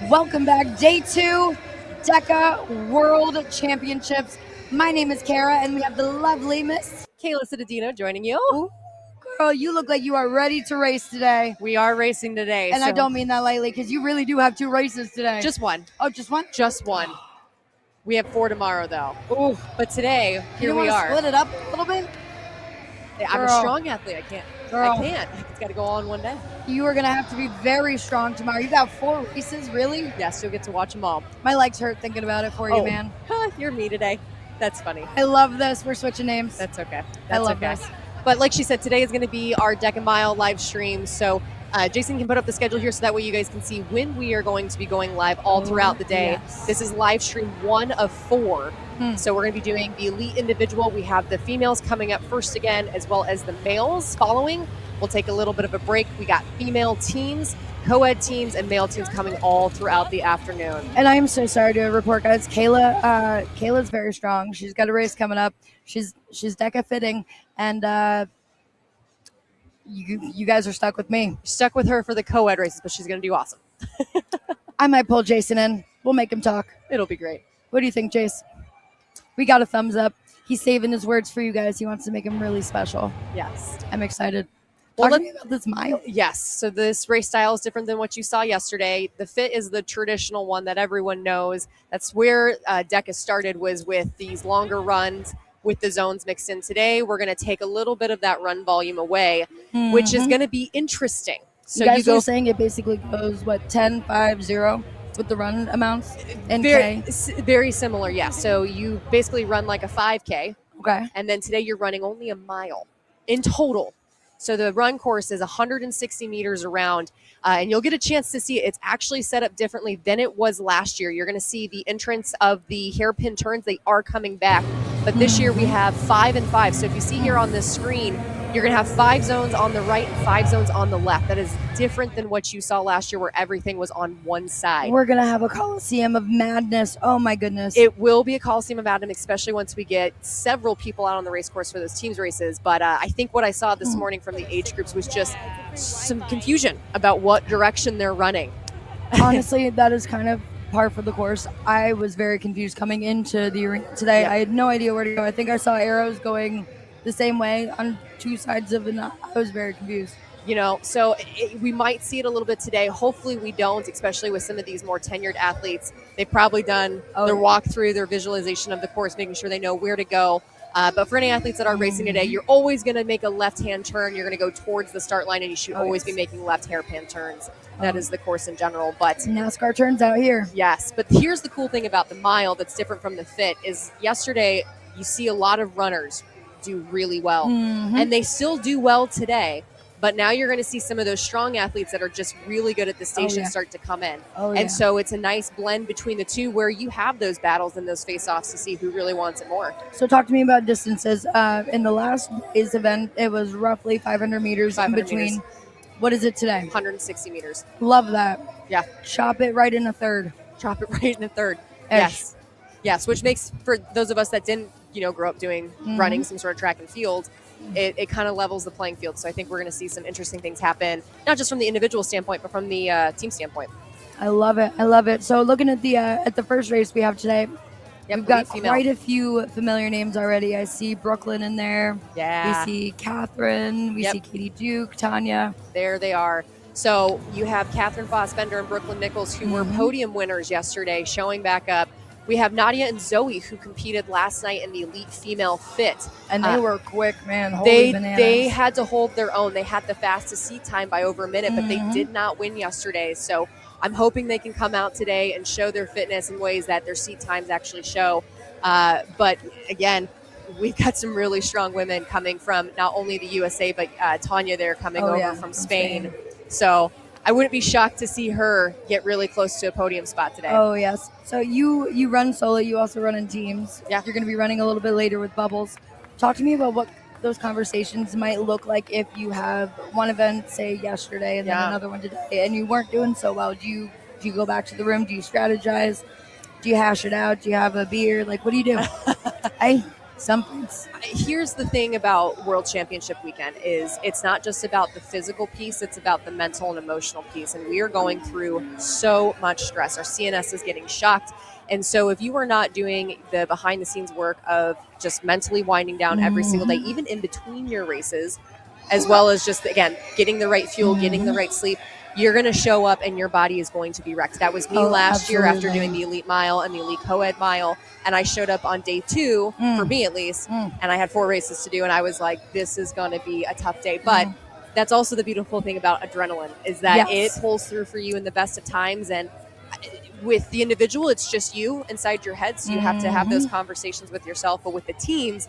Welcome back. Day 2, DEKA World Championships. My name is Kara, and we have the lovely Miss Kayla Citadino joining you. Ooh, girl, you look like you are ready to race today. We are racing today. And I don't mean that lightly, because you really do have 2 races today. Just one. Oh, just one? Just one. We have 4 tomorrow, though. Ooh. But today, here we are. Split it up a little bit? I'm a strong athlete. I can't. Girl. I can't. It's got to go all in one day. You are going to have to be very strong tomorrow. You got 4 races, really? Yes, you'll get to watch them all. My legs hurt thinking about it for you, man. You're me today. That's funny. I love this. We're switching names. That's okay. I love this. But like she said, today is going to be our DEKA Mile live stream. So Jason can put up the schedule here so that way you guys can see when we are going to be going live all throughout the day. Yes. This is live stream 1 of 4. So we're going to be doing the elite individual. We have the females coming up first again, as well as the males following. We'll take a little bit of a break. We got female teams, co-ed teams, and male teams coming all throughout the afternoon. And I am so sorry to report, guys. Kayla's very strong. She's got a race coming up. She's DEKA fitting, and you guys are stuck with me. Stuck with her for the co-ed races, but she's going to do awesome. I might pull Jason in. We'll make him talk. It'll be great. What do you think, Jace? We got a thumbs up. He's saving his words for you guys. He wants to make them really special. Yes. I'm excited. Well, Talk to me about this mile. Yes. So this race style is different than what you saw yesterday. The fit is the traditional one that everyone knows. That's where DEKA started, was with these longer runs with the zones mixed in. Today, we're going to take a little bit of that run volume away, which is going to be interesting. So you guys are saying it basically goes, 10, 5, 0 with the run amounts in K? Very similar, yes. So you basically run like a 5K. Okay. And then today you're running only a mile in total. So the run course is 160 meters around, and you'll get a chance to see it. It's actually set up differently than it was last year. You're going to see the entrance of the hairpin turns. They are coming back. But this year we have 5 and 5. So if you see here on this screen, you're going to have 5 zones on the right and 5 zones on the left. That is different than what you saw last year, where everything was on one side. We're going to have a Coliseum of madness. Oh, my goodness. It will be a Coliseum of madness, especially once we get several people out on the race course for those teams races. But I think what I saw this morning from the age groups was just some confusion about what direction they're running. Honestly, that is kind of par for the course. I was very confused coming into the arena today. I had no idea where to go. I think I saw arrows going the same way on 2 sides of the knot. I was very confused. So we might see it a little bit today. Hopefully we don't, especially with some of these more tenured athletes. They've probably done their walkthrough, their visualization of the course, making sure they know where to go. But for any athletes that are racing today, you're always going to make a left-hand turn. You're going to go towards the start line, and you should always be making left hairpin turns. That is the course in general. But NASCAR turns out here. Yes, but here's the cool thing about the mile that's different from the fit is yesterday you see a lot of runners do really well, and they still do well today. But now you're going to see some of those strong athletes that are just really good at the station start to come in. And so it's a nice blend between the two where you have those battles and those face-offs to see who really wants it more. So talk to me about distances. In the last day's event, it was roughly 500 meters in between. Meters. What is it today? 160 meters. Love that. Yeah. Chop it right in a third. Chop it right in a third. Yes. Yes, which makes, for those of us that didn't, grow up doing running some sort of track and field, it kind of levels the playing field. So I think we're going to see some interesting things happen, not just from the individual standpoint, but from the team standpoint. I love it. I love it. So looking at the first race we have today, we've got quite a few familiar names already. I see Brooklyn in there. Yeah. We see Catherine. We see Katie Duke, Tanya. There they are. So you have Catherine Foss-Bender and Brooklyn Nichols, who were podium winners yesterday, showing back up. We have Nadia and Zoe, who competed last night in the elite female fit. And they were quick, man. Holy bananas. They had to hold their own. They had the fastest seat time by over a minute, but they did not win yesterday. So I'm hoping they can come out today and show their fitness in ways that their seat times actually show. But again, we've got some really strong women coming from not only the USA, but Tanya there coming over from Spain. So I wouldn't be shocked to see her get really close to a podium spot today. Oh, yes. So you run solo. You also run in teams. Yeah. You're going to be running a little bit later with Bubbles. Talk to me about what those conversations might look like if you have one event, say, yesterday and then another one today, and you weren't doing so well. Do you go back to the room? Do you strategize? Do you hash it out? Do you have a beer? Like, what do you do? Some points. Here's the thing about World Championship weekend is it's not just about the physical piece, it's about the mental and emotional piece. And we are going through so much stress. Our CNS is getting shocked. And so if you are not doing the behind the scenes work of just mentally winding down every single day, even in between your races, as well as just, again, getting the right fuel, getting the right sleep, you're going to show up and your body is going to be wrecked. That was me last year after doing the Elite Mile and the Elite Co-Ed Mile. And I showed up on day 2, for me at least, and I had 4 races to do. And I was like, this is going to be a tough day. But that's also the beautiful thing about adrenaline is that it pulls through for you in the best of times. And with the individual, it's just you inside your head. So you have to have those conversations with yourself. But with the teams,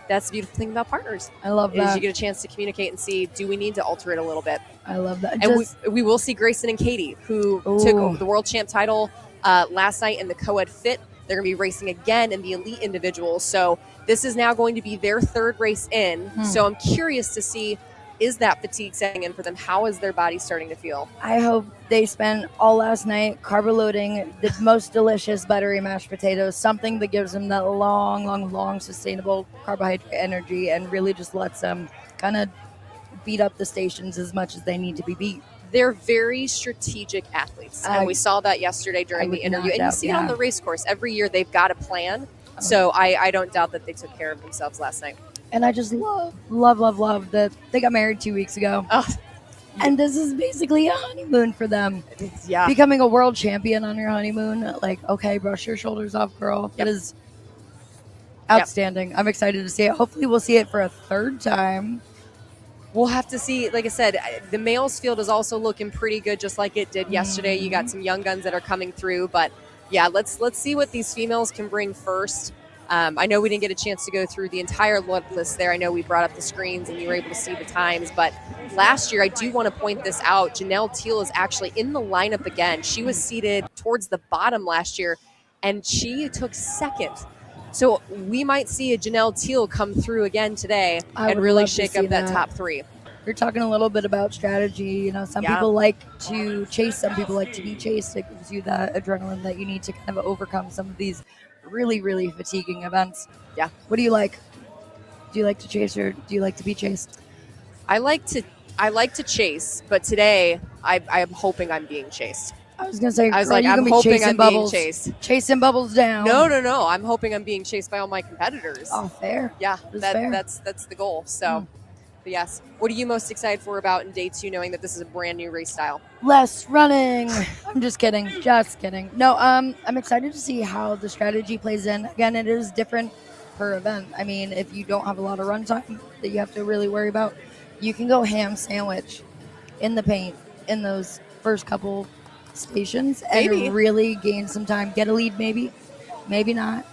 that's the beautiful thing about partners. I love that. Is you get a chance to communicate and see, do we need to alter it a little bit? I love that. And we will see Grayson and Katie, who took the world champ title last night in the co-ed fit. They're going to be racing again in the elite individuals. So this is now going to be their 3rd race in. So I'm curious to see, is that fatigue setting in for them? How is their body starting to feel? I hope they spent all last night carbo loading the most delicious buttery mashed potatoes, something that gives them that long sustainable carbohydrate energy and really just lets them kind of beat up the stations as much as they need to be beat. They're very strategic athletes. And we saw that yesterday during the interview. And you see it on the race course. Every year they've got a plan. So I don't doubt that they took care of themselves last night. And I just love that they got married 2 weeks ago. And this is basically a honeymoon for them. Yeah. Becoming a world champion on your honeymoon, like, okay, brush your shoulders off, girl. That is outstanding. I'm excited to see it. Hopefully we'll see it for a 3rd time. We'll have to see. Like I said, the males field is also looking pretty good, just like it did yesterday. You got some young guns that are coming through, but yeah, let's see what these females can bring first. I know we didn't get a chance to go through the entire list there. I know we brought up the screens and you were able to see the times, but last year, I do want to point this out. Janelle Teal is actually in the lineup again. She was seated towards the bottom last year, and she took 2nd. So we might see a Janelle Teal come through again today and really shake up that top 3. You're talking a little bit about strategy. You know, some people like to chase, some people like to be chased. It gives you that adrenaline that you need to kind of overcome some of these really, really fatiguing events. Yeah. What do you like? Do you like to chase or do you like to be chased? I like to chase, but today I'm hoping I'm being chased. I was gonna say, I'm hoping I'm being chased. Chasing bubbles down. No. I'm hoping I'm being chased by all my competitors. Oh, fair. Yeah, fair. That's the goal. So, but yes. What are you most excited for about in day 2, knowing that this is a brand new race style? Less running. I'm just kidding. Just kidding. No, I'm excited to see how the strategy plays in. Again, it is different per event. I mean, if you don't have a lot of run time that you have to really worry about, you can go ham sandwich in the paint in those first couple stations and really gain some time. Get a lead, maybe not.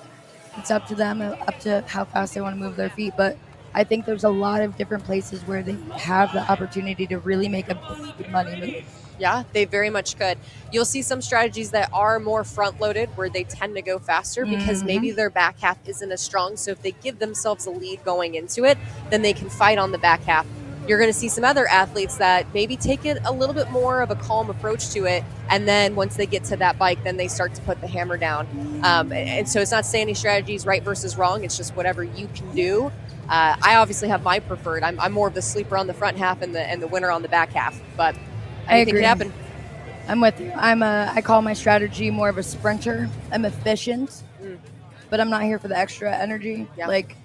It's up to them, up to how fast they want to move their feet. But I think there's a lot of different places where they have the opportunity to really make a big money move. Yeah, they very much could. You'll see some strategies that are more front-loaded where they tend to go faster because maybe their back half isn't as strong. So if they give themselves a lead going into it, then they can fight on the back half. You're going to see some other athletes that maybe take it a little bit more of a calm approach to it. And then once they get to that bike, then they start to put the hammer down. And so it's not saying any strategies right versus wrong. It's just whatever you can do. I obviously have my preferred. I'm more of the sleeper on the front half and the winner on the back half. But anything can happen. I'm with you. I call my strategy more of a sprinter. I'm efficient, but I'm not here for the extra energy. Yeah. Like,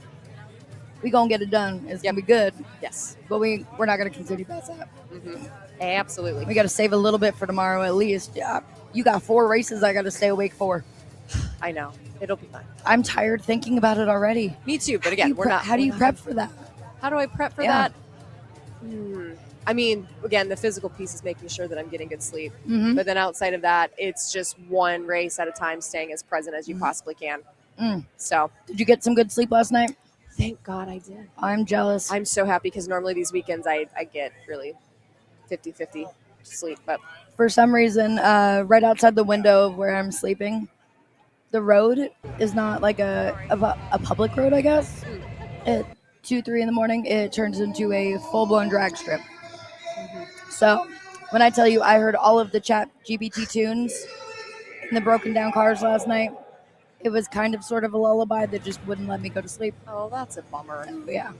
we gonna get it done. It's gonna be good. Yes. But we're not gonna continue past that. Absolutely. We got to save a little bit for tomorrow at least. Yeah. You got 4 races I got to stay awake for. I know. It'll be fun. I'm tired thinking about it already. Me too. But again, we're not. How do you prep for that? How do I prep for that? I mean, again, the physical piece is making sure that I'm getting good sleep. But then outside of that, it's just one race at a time, staying as present as you possibly can. So, did you get some good sleep last night? Thank God I did. I'm jealous. I'm so happy because normally these weekends I get really 50-50 sleep. But for some reason, right outside the window of where I'm sleeping, the road is not like a public road, I guess. At 2-3 in the morning, it turns into a full-blown drag strip. So when I tell you I heard all of the chat GPT tunes in the broken down cars last night, it was kind of sort of a lullaby that just wouldn't let me go to sleep. Oh, that's a bummer. Yeah.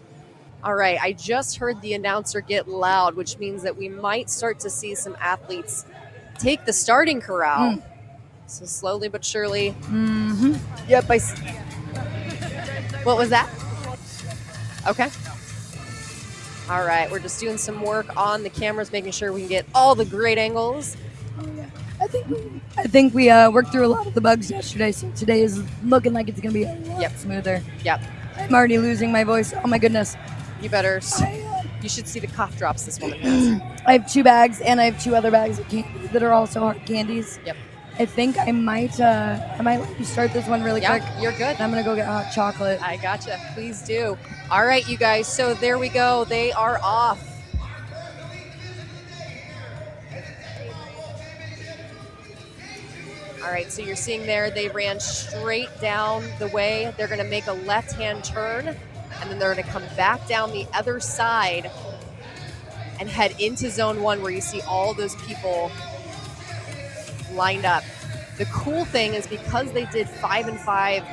All right, I just heard the announcer get loud, which means that we might start to see some athletes take the starting corral. So slowly but surely. Mm-hmm. Yep. What was that? Okay. All right, we're just doing some work on the cameras, making sure we can get all the great angles. Oh, yeah. I think we worked through a lot of the bugs yesterday, so today is looking like it's going to be a lot smoother. Yep. I'm already losing my voice. Oh, my goodness. You better. You should see the cough drops this woman has. I have 2 bags, and I have 2 other bags of candy that are also hard candies. Yep. I think I might let you start this one really quick. You're good. I'm going to go get hot chocolate. I gotcha. Please do. All right, you guys. So there we go. They are off. All right, so you're seeing there, they ran straight down the way. They're going to make a left-hand turn, and then they're going to come back down the other side and head into zone 1 where you see all those people lined up. The cool thing is because they did 5 and 5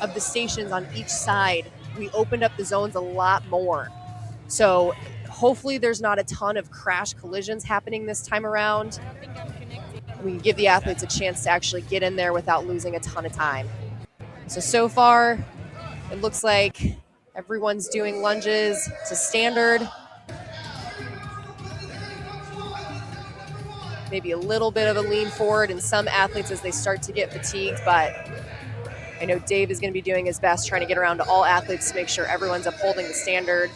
of the stations on each side, we opened up the zones a lot more. So hopefully there's not a ton of crash collisions happening this time around. We can give the athletes a chance to actually get in there without losing a ton of time. So far, it looks like everyone's doing lunges to standard. Maybe a little bit of a lean forward in some athletes as they start to get fatigued, but I know Dave is going to be doing his best trying to get around to all athletes to make sure everyone's upholding the standard.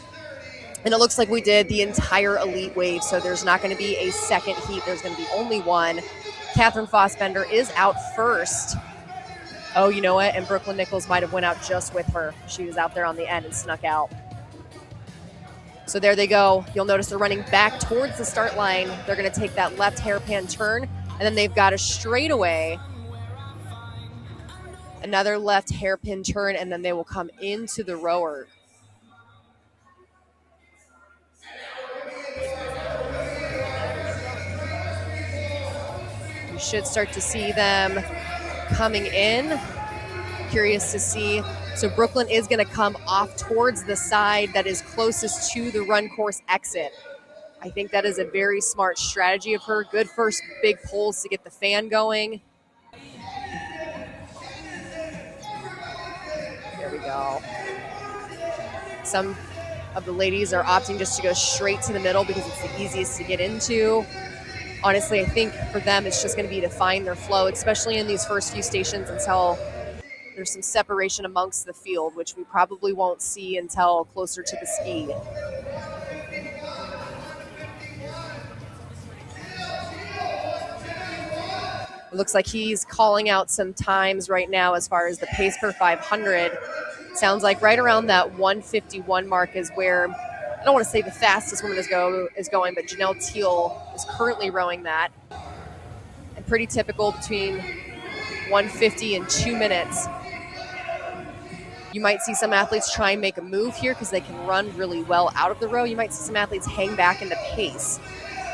And it looks like we did the entire elite wave, so there's not going to be a second heat. There's going to be only one. Catherine Fossbender is out first. Oh, you know what? And Brooklyn Nichols might have went out just with her. She was out there on the end and snuck out. So there they go. You'll notice they're running back towards the start line. They're going to take that left hairpin turn, and then they've got a straightaway. Another left hairpin turn, and then they will come into the rower. You should start to see them coming in. Curious to see. So Brooklyn is going to come off towards the side that is closest to the run course exit. I think that is a very smart strategy of her. Good first big pulls to get the fan going. There we go. Some of the ladies are opting just to go straight to the middle because it's the easiest to get into. Honestly, I think for them, it's just going to be to find their flow, especially in these first few stations until there's some separation amongst the field, which we probably won't see until closer to the ski. It looks like he's calling out some times right now as far as the pace per 500. Sounds like right around that 151 mark is where, I don't want to say the fastest woman is going, but Janelle Teal is currently rowing that. And pretty typical between 150 and 2 minutes. You might see some athletes try and make a move here because they can run really well out of the row. You might see some athletes hang back into pace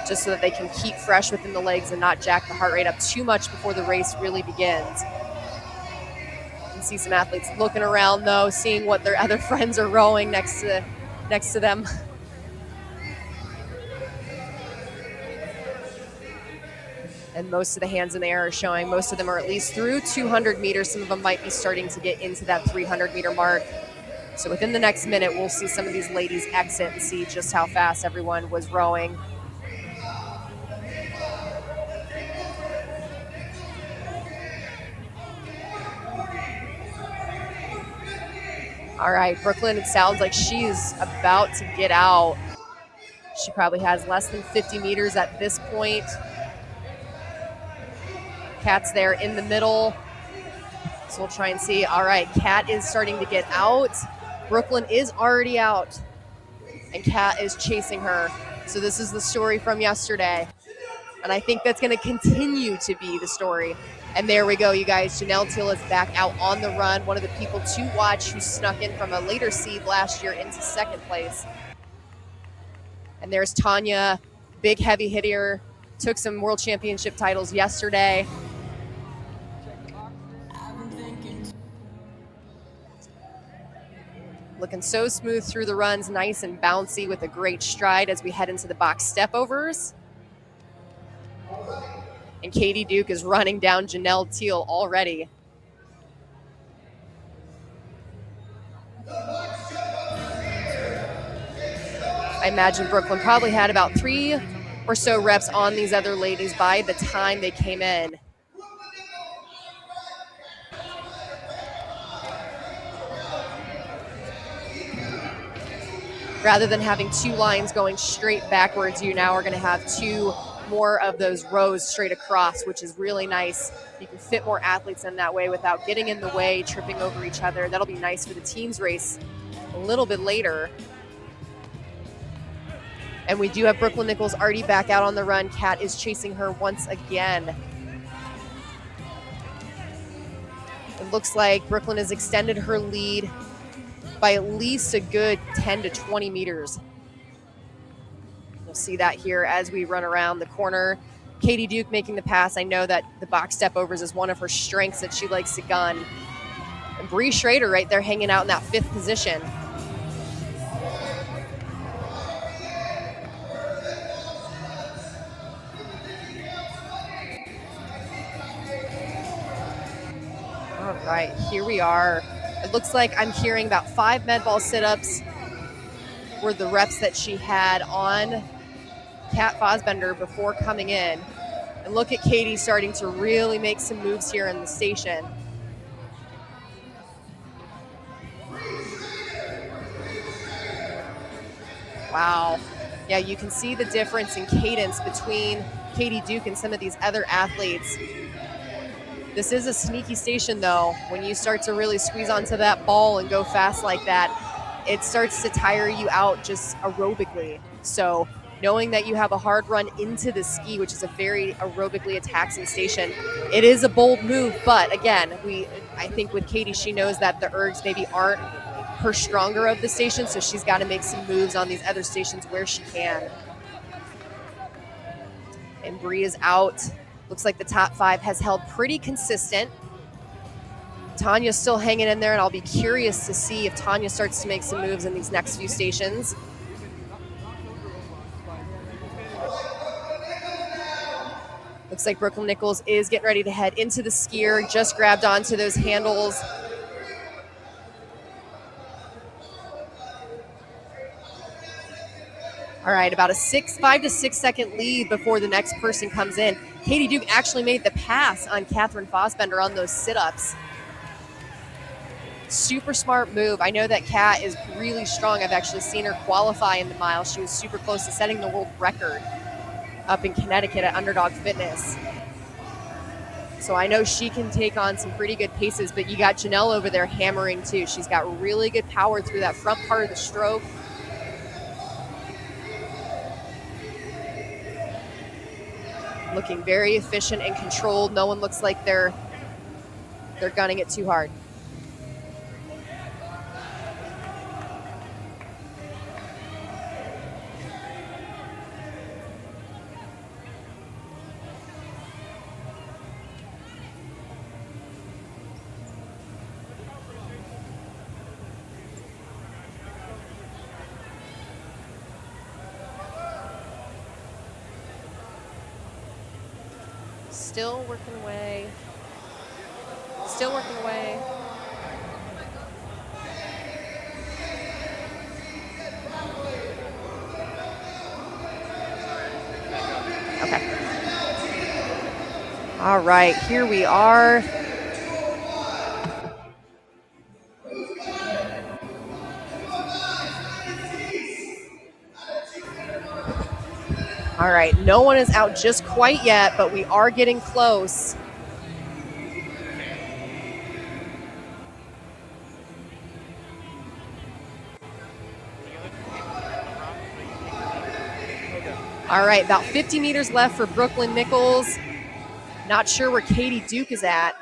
just so that they can keep fresh within the legs and not jack the heart rate up too much before the race really begins. You can see some athletes looking around though, seeing what their other friends are rowing next to them. And most of the hands in the air are showing. Most of them are at least through 200 meters. Some of them might be starting to get into that 300-meter mark. So within the next minute, we'll see some of these ladies exit and see just how fast everyone was rowing. All right, Brooklyn, it sounds like she's about to get out. She probably has less than 50 meters at this point. Kat's there in the middle. So we'll try and see. All right, Kat is starting to get out. Brooklyn is already out. And Kat is chasing her. So this is the story from yesterday. And I think that's going to continue to be the story. And there we go, you guys. Janelle Teal is back out on the run. One of the people to watch who snuck in from a later seed last year into second place. And there's Tanya, big heavy hitter. Took some world championship titles yesterday. looking so smooth through the runs, nice and bouncy with a great stride as we head into the box step-overs. And Katie Duke is running down Janelle Teal already. I imagine Brooklyn probably had about 3 or so reps on these other ladies by the time they came in. Rather than having 2 lines going straight backwards, you now are going to have 2 more of those rows straight across, which is really nice. You can fit more athletes in that way without getting in the way, tripping over each other. That'll be nice for the teams race a little bit later. And we do have Brooklyn Nichols already back out on the run. Kat is chasing her once again. It looks like Brooklyn has extended her lead by at least a good 10 to 20 meters. You'll see that here as we run around the corner. Katie Duke making the pass. I know that the box step overs is one of her strengths that she likes to gun. And Bree Schrader right there hanging out in that 5th position. All right, here we are. It looks like I'm hearing about 5 med ball sit-ups were the reps that she had on Kat Fosbender before coming in. And look at Katie starting to really make some moves here in the station. Wow. Yeah, you can see the difference in cadence between Katie Duke and some of these other athletes. This is a sneaky station, though. When you start to really squeeze onto that ball and go fast like that, it starts to tire you out just aerobically. So knowing that you have a hard run into the ski, which is a very aerobically taxing station, it is a bold move. But again, I think with Katie, she knows that the ergs maybe aren't her stronger of the station, so she's got to make some moves on these other stations where she can. And Bree is out. Looks like the top 5 has held pretty consistent. Tanya's still hanging in there, and I'll be curious to see if Tanya starts to make some moves in these next few stations. Looks like Brooklyn Nichols is getting ready to head into the skier, just grabbed onto those handles. All right, about a 5 to 6 second lead before the next person comes in. Katie Duke actually made the pass on Catherine Fosbender on those sit-ups. Super smart move. I know that Kat is really strong. I've actually seen her qualify in the mile. She was super close to setting the world record up in Connecticut at Underdog Fitness. So I know she can take on some pretty good paces, but you got Janelle over there hammering too. She's got really good power through that front part of the stroke. Looking very efficient and controlled. No one looks like they're gunning it too hard. Still working away. Still working away. Okay. All right, here we are. All right, no one is out just quite yet, but we are getting close. All right, about 50 meters left for Brooklyn Nichols. Not sure where Katie Duke is at.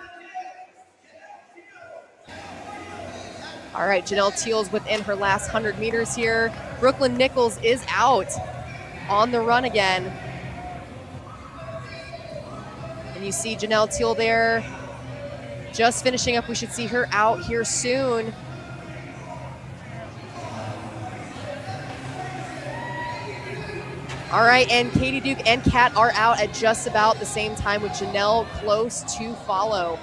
All right, Janelle Teal's within her last 100 meters here. Brooklyn Nichols is out on the run again. And you see Janelle Teal there just finishing up. We should see her out here soon. All right, and Katie Duke and Kat are out at just about the same time with Janelle close to follow.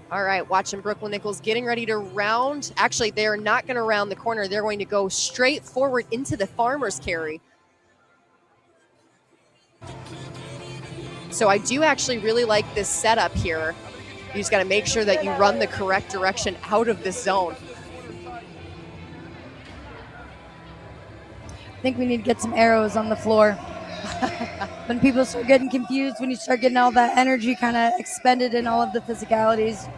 All right, watching Brooklyn Nichols getting ready to round. Actually, they're not going to round the corner. They're going to go straight forward into the farmer's carry. So I do actually really like this setup here. You just got to make sure that you run the correct direction out of this zone. I think we need to get some arrows on the floor. When people start getting confused, when you start getting all that energy kind of expended in all of the physicalities,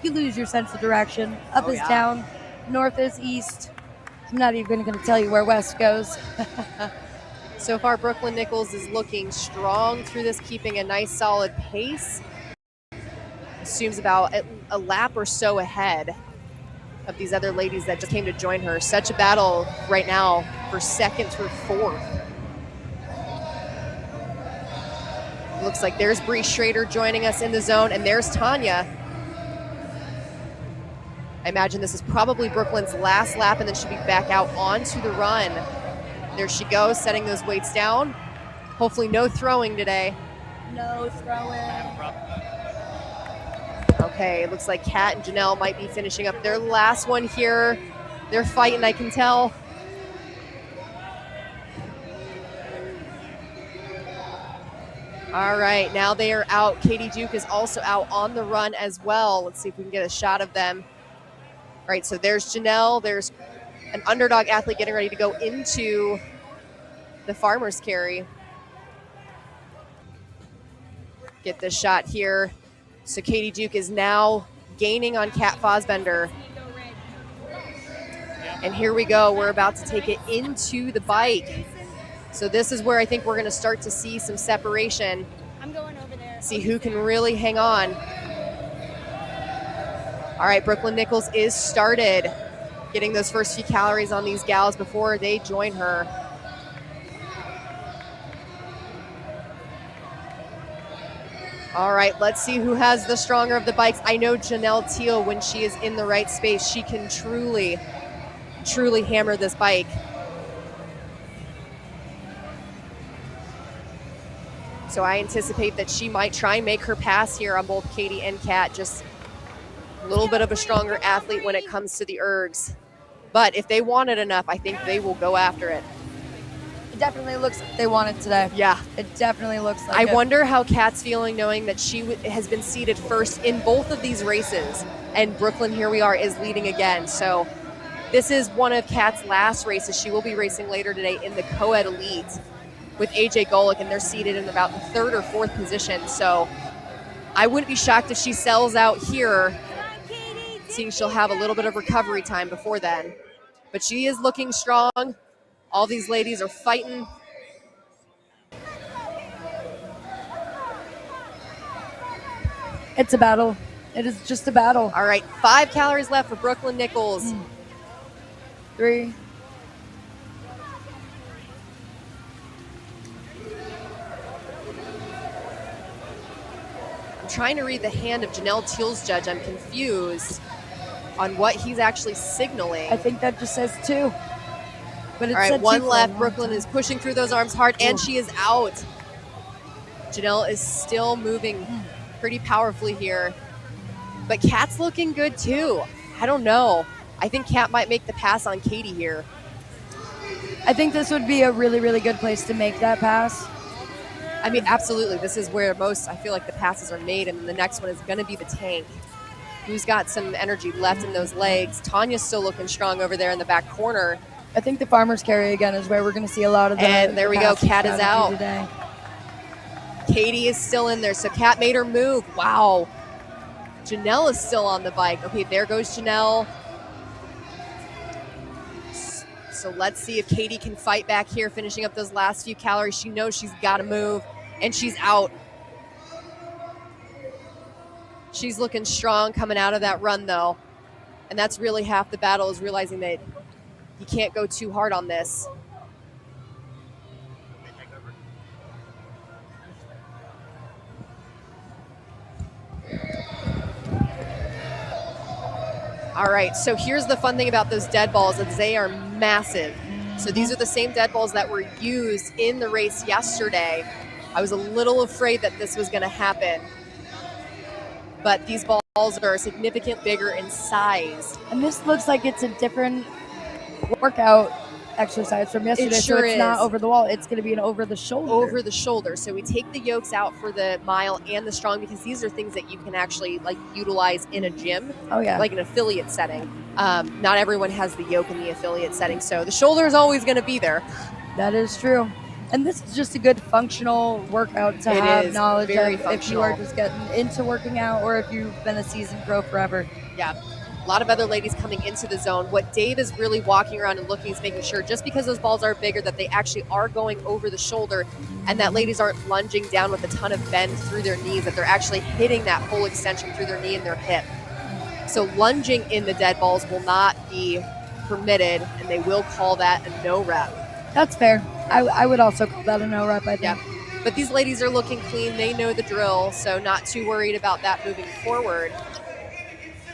you lose your sense of direction. Up is down, north is east. I'm not even going to tell you where west goes. So far, Brooklyn Nichols is looking strong through this, keeping a nice solid pace. Assumes about a lap or so ahead of these other ladies that just came to join her. Such a battle right now for second through fourth. Looks like there's Bree Schrader joining us in the zone, and there's Tanya. I imagine this is probably Brooklyn's last lap, and then she'll be back out onto the run. There she goes, setting those weights down. Hopefully no throwing today. No throwing. Okay, looks like Kat and Janelle might be finishing up their last one here. They're fighting, I can tell. All right, now they are out. Katie Duke is also out on the run as well. Let's see if we can get a shot of them. All right, so there's Janelle. There's an underdog athlete getting ready to go into the farmer's carry. Get this shot here. So Katie Duke is now gaining on Kat Fosbender. And here we go. We're about to take it into the bike. So this is where I think we're going to start to see some separation. I'm going over there. See who can really hang on. All right, Brooklyn Nichols is started. Getting those first few calories on these gals before they join her. All right, let's see who has the stronger of the bikes. I know Janelle Teal, when she is in the right space, she can truly, truly hammer this bike. So I anticipate that she might try and make her pass here on both Katie and Kat. Just a little bit of a stronger athlete when it comes to the ergs. But if they want it enough, I think they will go after it. It definitely looks like they want it today. Yeah. It definitely looks like I wonder how Kat's feeling knowing that she has been seated first in both of these races. And Brooklyn, here we are, is leading again. So this is one of Kat's last races. She will be racing later today in the co-ed elite with AJ Golick, and they're seated in about the third or fourth position. So I wouldn't be shocked if she sells out here, seeing she'll have a little bit of recovery time before then. But she is looking strong. All these ladies are fighting. It's a battle. It is just a battle. All right, 5 calories left for Brooklyn Nichols. 3. I'm trying to read the hand of Janelle Teal's judge. I'm confused on what he's actually signaling. I think that just says 2. But it all right, said 1 2 left. Brooklyn is pushing through those arms hard, and she is out. Janelle is still moving pretty powerfully here. But Kat's looking good too. I don't know. I think Kat might make the pass on Katie here. I think this would be a really, really good place to make that pass. I mean, absolutely. This is where most, I feel like, the passes are made, and then the next one is going to be the tank, who's got some energy left in those legs. Tanya's still looking strong over there in the back corner. I think the farmer's carry again is where we're going to see a lot of the And there we go. passes Kat is out. today. Katie is still in there, so Kat made her move. Wow. Janelle is still on the bike. Okay, there goes Janelle. So let's see if Katie can fight back here, finishing up those last few calories. She knows she's got to move, and she's out. She's looking strong coming out of that run, though. And that's really half the battle, is realizing that you can't go too hard on this. All right, so here's the fun thing about those dead balls is they are massive. So these are the same dead balls that were used in the race yesterday. I was a little afraid that this was going to happen, but these balls are significantly bigger in size. And this looks like it's a different workout exercise from yesterday. It sure so it's not is. over the wall. It's going to be an over the shoulder. Over the shoulder. So we take the yokes out for the mile and the strong because these are things that you can actually like utilize in a gym. Oh yeah. Like an affiliate setting. Not everyone has the yoke in the affiliate setting. So the shoulder is always going to be there. That is true. And this is just a good functional workout to have knowledge of if you are just getting into working out or if you've been a seasoned pro forever. Yeah. A lot of other ladies coming into the zone. What Dave is really walking around and looking is making sure just because those balls are bigger that they actually are going over the shoulder and that ladies aren't lunging down with a ton of bend through their knees, that they're actually hitting that full extension through their knee and their hip. So lunging in the dead balls will not be permitted and they will call that a no rep. That's fair. I would also call that a no rep, I think. Yeah. But these ladies are looking clean. They know the drill, so not too worried about that moving forward.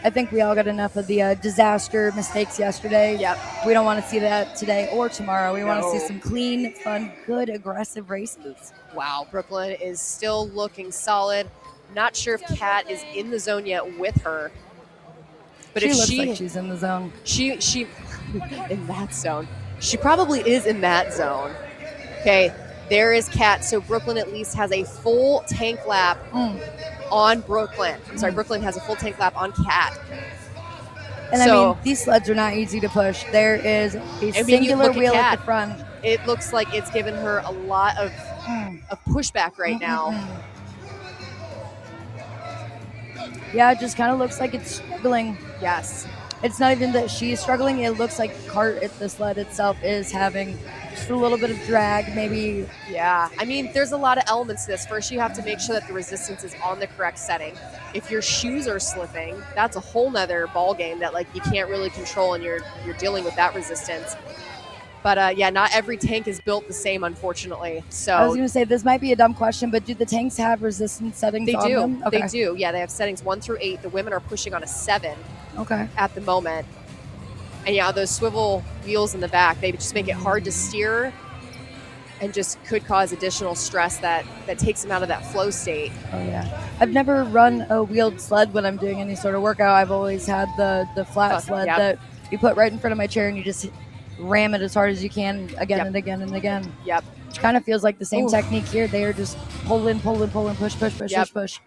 I think we all got enough of the disaster mistakes yesterday. Yep. We don't want to see that today or tomorrow. We want to see some clean, fun, good, aggressive races. Wow, Brooklyn is still looking solid. Not sure if Kat is in the zone yet with her. But she if looks like she's in the zone. She in that zone. She probably is in that zone. Okay, there is Kat. So Brooklyn at least has a full tank lap on Brooklyn. I'm sorry, Brooklyn has a full tank lap on Kat. And so, I mean, these sleds are not easy to push. There is a singular wheel at the front. It looks like it's given her a lot of pushback right now. Yeah, it just kind of looks like it's struggling. Yes. It's not even that she's struggling. It looks like the sled itself is having just a little bit of drag, maybe. Yeah. I mean, there's a lot of elements to this. First, you have to make sure that the resistance is on the correct setting. If your shoes are slipping, that's a whole nother ball game that like you can't really control, and you're dealing with that resistance. But yeah, not every tank is built the same, unfortunately. So I was going to say, this might be a dumb question, but do the tanks have resistance settings on them? Okay. They do. Yeah, they have settings 1 through 8. The women are pushing on a 7 at the moment. And yeah, those swivel wheels in the back, they just make it hard to steer and just could cause additional stress that takes them out of that flow state. Oh, yeah. I've never run a wheeled sled when I'm doing any sort of workout. I've always had the flat sled that you put right in front of my chair and you just ram it as hard as you can again and again and again. Yep. Which kind of feels like the same technique here. They are just pulling, push.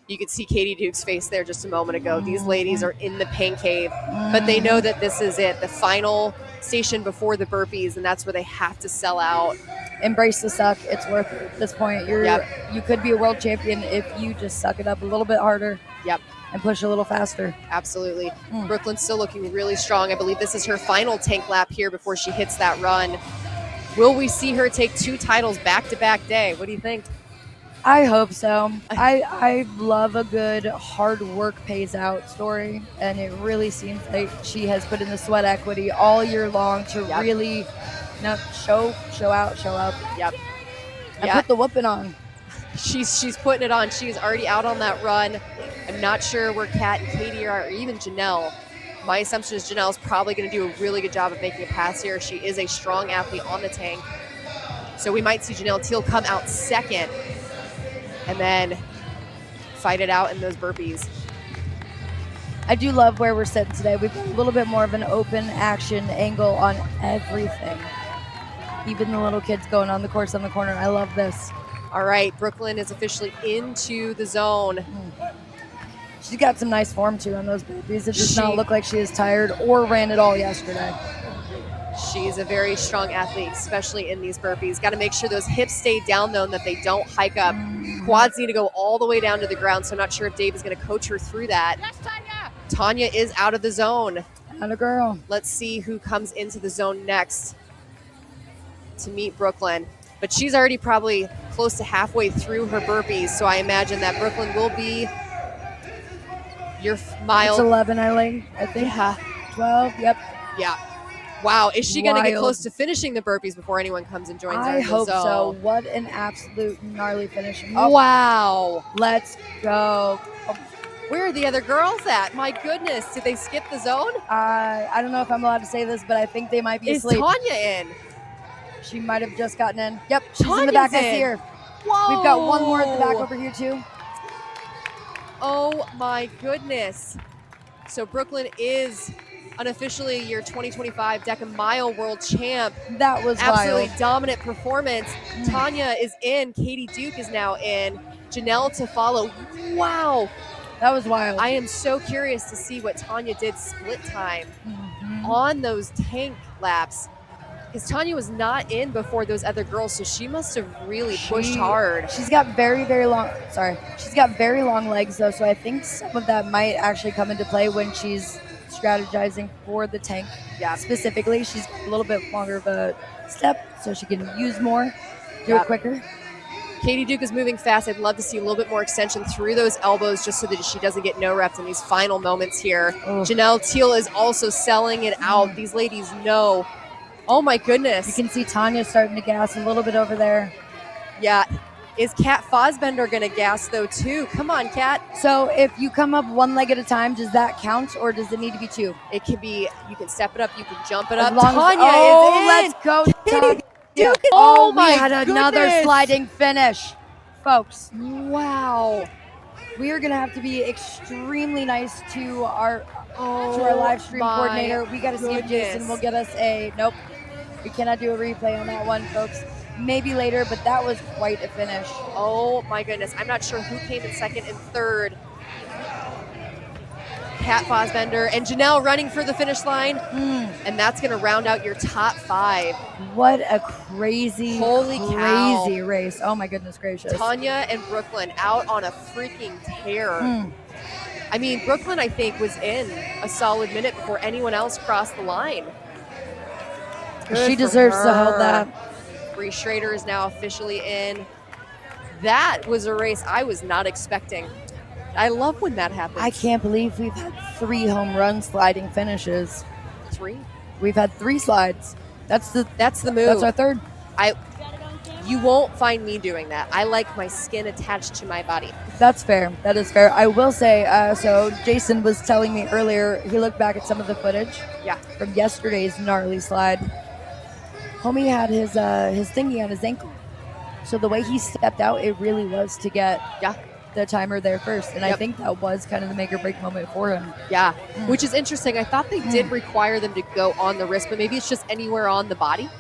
You could see Katie Duke's face there just a moment ago. These ladies are in the pain cave, but they know that this is it, the final station before the burpees, and that's where they have to sell out. Embrace the suck. It's worth it at this point. You could be a world champion if you just suck it up a little bit harder. Yep. And push a little faster. Absolutely. Brooklyn's still looking really strong. I believe this is her final tank lap here before she hits that run. Will we see her take 2 titles back-to-back day? What do you think? I hope so. I love a good hard work pays out story, and it really seems like she has put in the sweat equity all year long to really show out, show up. Yep. And put the whooping on. She's putting it on. She's already out on that run. I'm not sure where Kat and Katie are, or even Janelle. My assumption is Janelle's probably going to do a really good job of making a pass here. She is a strong athlete on the tank. So we might see Janelle Teal come out second and then fight it out in those burpees. I do love where we're sitting today. We've got a little bit more of an open action angle on everything. Even the little kids going on the course on the corner. I love this. All right, Brooklyn is officially into the zone. She's got some nice form, too, on those burpees. It does not look like she is tired or ran it all yesterday. She's a very strong athlete, especially in these burpees. Got to make sure those hips stay down, though, and that they don't hike up. Quads need to go all the way down to the ground, so I'm not sure if Dave is going to coach her through that. Yes, Tanya! Tanya is out of the zone. Atta girl. Let's see who comes into the zone next to meet Brooklyn. But she's already probably close to halfway through her burpees, so I imagine that Brooklyn will be your mile. It's 11, I think. Yeah. 12, yep. Yeah. Wow, is she going to get close to finishing the burpees before anyone comes and joins her? I hope so. What an absolute gnarly finish. Oh, wow. Let's go. Where are the other girls at? My goodness, did they skip the zone? I don't know if I'm allowed to say this, but I think they might be Is asleep. Tanya in? She might have just gotten in. Yep, she's in the Tanya's back. I in. see her. Whoa. We've got one more at the back over here too. Oh my goodness. So Brooklyn is unofficially your 2025 DEKA Mile World Champ. That was Absolutely wild. dominant performance. Tanya is in. Katie Duke is now in. Janelle to follow. Wow. That was wild. I am so curious to see what Tanya did split time on those tank laps. Because Tanya was not in before those other girls, so she must have really pushed hard. She's got very, very long. Sorry, she's got very long legs though, so I think some of that might actually come into play when she's strategizing for the tank. Yeah. Specifically, she's got a little bit longer of a step, so she can use more, do it quicker. Katie Duke is moving fast. I'd love to see a little bit more extension through those elbows just so that she doesn't get no reps in these final moments here. Janelle Teal is also selling it out. These ladies know. Oh my goodness. You can see Tanya starting to gas a little bit over there. Yeah. Is Kat Fosbender going to gas though too? Come on, Kat. So if you come up one leg at a time, does that count or does it need to be two? It can be, you can step it up, you can jump it up. Tanya is in. Let's go, Tanya. Oh my we had another goodness. sliding finish. Folks, wow. We are going to have to be extremely nice to our live stream coordinator. We got to see if Jason will get us a, nope. We cannot do a replay on that one, folks. Maybe later, but that was quite a finish. Oh my goodness. I'm not sure who came in second and third. Kat Fosbender and Janelle running for the finish line. And that's going to round out your top 5. What a crazy, crazy race. Oh my goodness gracious. Tanya and Brooklyn out on a freaking tear. I mean, Brooklyn, I think, was in a solid minute before anyone else crossed the line. She deserves to hold that. Bree Schrader is now officially in. That was a race I was not expecting. I love when that happens. I can't believe we've had 3 home run sliding finishes. 3? We've had 3 slides. That's the move. That's our third. You won't find me doing that. I like my skin attached to my body. That's fair. That is fair. I will say, so Jason was telling me earlier, he looked back at some of the footage from yesterday's gnarly slide. Homie had his thingy on his ankle. So the way he stepped out, it really was to get the timer there first. And I think that was kind of the make or break moment for him. Yeah, which is interesting. I thought they did require them to go on the wrist, but maybe it's just anywhere on the body.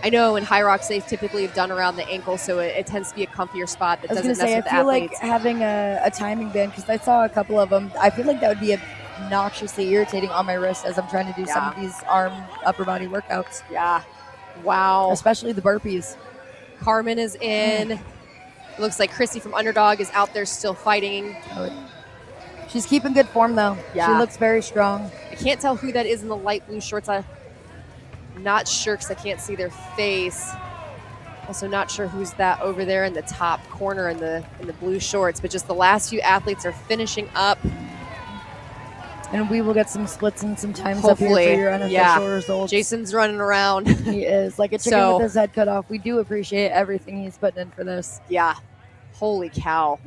I know in high rocks they typically have done around the ankle, so it tends to be a comfier spot that doesn't mess with the athletes. I feel like having a timing band, because I saw a couple of them, I feel like that would be obnoxiously irritating on my wrist as I'm trying to do some of these arm upper body workouts. Yeah. Wow. Especially the burpees. Carmen is in. It looks like Chrissy from Underdog is out there still fighting. She's keeping good form, though. Yeah. She looks very strong. I can't tell who that is in the light blue shorts. I'm not sure because I can't see their face. Also not sure who's that over there in the top corner in the blue shorts, but just the last few athletes are finishing up. And we will get some splits and some times hopefully, up here for your unofficial results. Jason's running around. He is. Like a chicken with his head cut off. We do appreciate everything he's putting in for this. Yeah. Holy cow.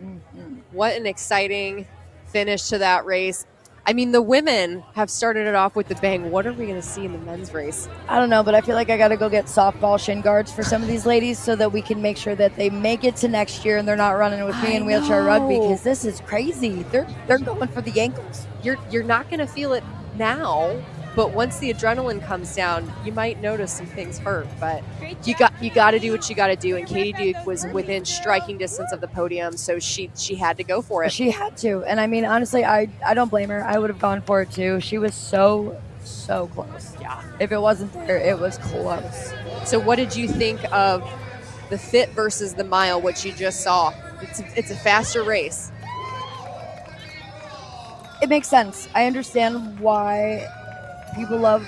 What an exciting finish to that race. I mean, the women have started it off with the bang. What are we going to see in the men's race? I don't know, but I feel like I got to go get softball shin guards for some of these ladies so that we can make sure that they make it to next year and they're not running with me in wheelchair rugby, because this is crazy. They're going for the ankles. You're not going to feel it now, but once the adrenaline comes down, you might notice some things hurt. But you got to do what you got to do. And Katie Duke was within striking distance of the podium, so she had to go for it. She had to, and I mean, honestly, I don't blame her. I would have gone for it too. She was so close. Yeah. If it wasn't there, it was close. So what did you think of the fit versus the mile? What you just saw? It's a faster race. It makes sense. I understand why people love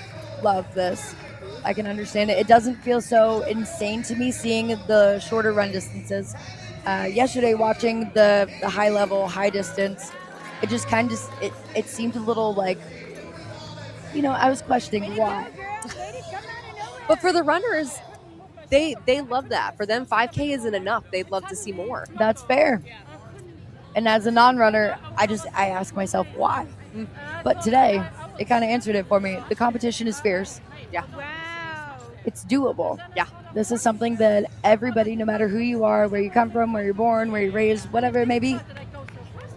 this. I can understand it. It doesn't feel so insane to me seeing the shorter run distances. Yesterday, watching the high level, high distance, it just kind of it seemed a little like, I was questioning why. But for the runners, they love that. For them, 5K isn't enough. They'd love to see more. That's fair. And as a non-runner, I ask myself why. Mm. But today, it kind of answered it for me. The competition is fierce. Yeah. It's doable. Yeah. This is something that everybody, no matter who you are, where you come from, where you're born, where you're raised, whatever it may be,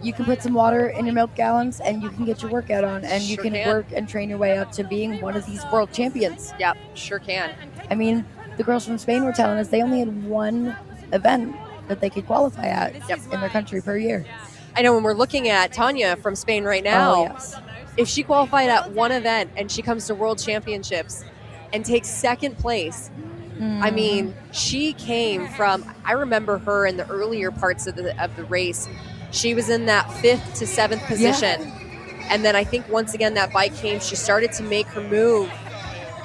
you can put some water in your milk gallons and you can get your workout on, and you Sure can can. work and train your way up to being one of these world champions. Yep, sure can. I mean, the girls from Spain were telling us they only had one event that they could qualify at in their country per year. I know when we're looking at Tanya from Spain right now, yes. If she qualified at one event and she comes to World Championships and takes second place, I mean, she came from, I remember her in the earlier parts of the race. She was in that 5th to 7th position. Yeah. And then I think once again that bike came, she started to make her move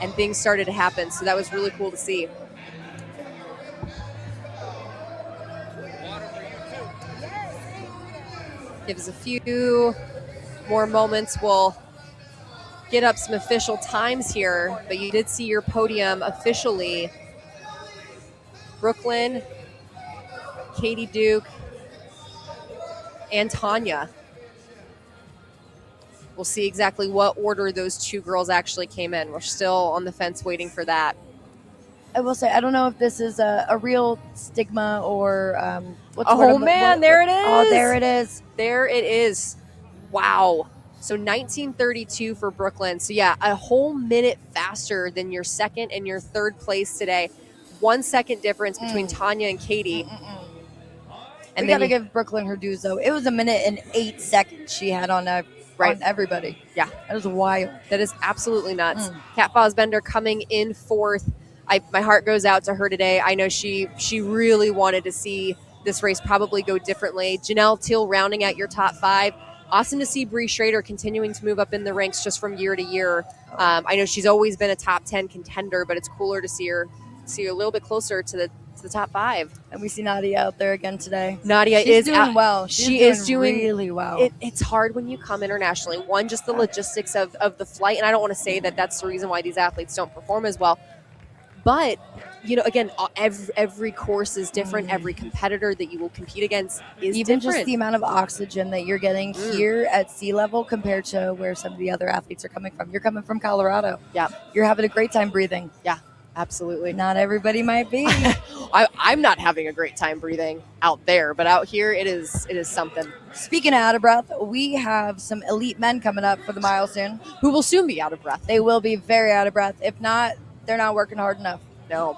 and things started to happen. So that was really cool to see. Give us a few more moments. We'll get up some official times here, but you did see your podium officially. Brooklyn, Katie Duke, and Tanya. We'll see exactly what order those two girls actually came in. We're still on the fence waiting for that. I will say, I don't know if this is a real stigma or what's the Oh, word? man, there it is. Oh, there it is. There it is. Wow. So 1932 for Brooklyn. So yeah, a whole minute faster than your second and your third place today. 1 second difference between Tanya and Katie. And we got to give Brooklyn her dues, though. It was a minute and 8 seconds she had on everybody. Yeah. That was wild. That is absolutely nuts. Kat Fosbender coming in fourth. My heart goes out to her today. I know she really wanted to see this race probably go differently. Janelle Teal rounding out your top 5. Awesome to see Bree Schrader continuing to move up in the ranks just from year to year. I know she's always been a top 10 contender, but it's cooler to see her a little bit closer to the top 5. And we see Nadia out there again today. She's is doing well. She is doing really well. It's hard when you come internationally. One, just the logistics of the flight, and I don't want to say that that's the reason why these athletes don't perform as well. But, you know, again, every course is different. Every competitor that you will compete against is even different. Just the amount of oxygen that you're getting here at sea level compared to where some of the other athletes are coming from. You're coming from Colorado. Yeah. You're having a great time breathing. Yeah, absolutely. Not everybody might be. I'm not having a great time breathing out there, but out here it is something. Speaking of out of breath, we have some elite men coming up for the mile soon. Who will soon be out of breath. They will be very out of breath. If not, they're not working hard enough. No.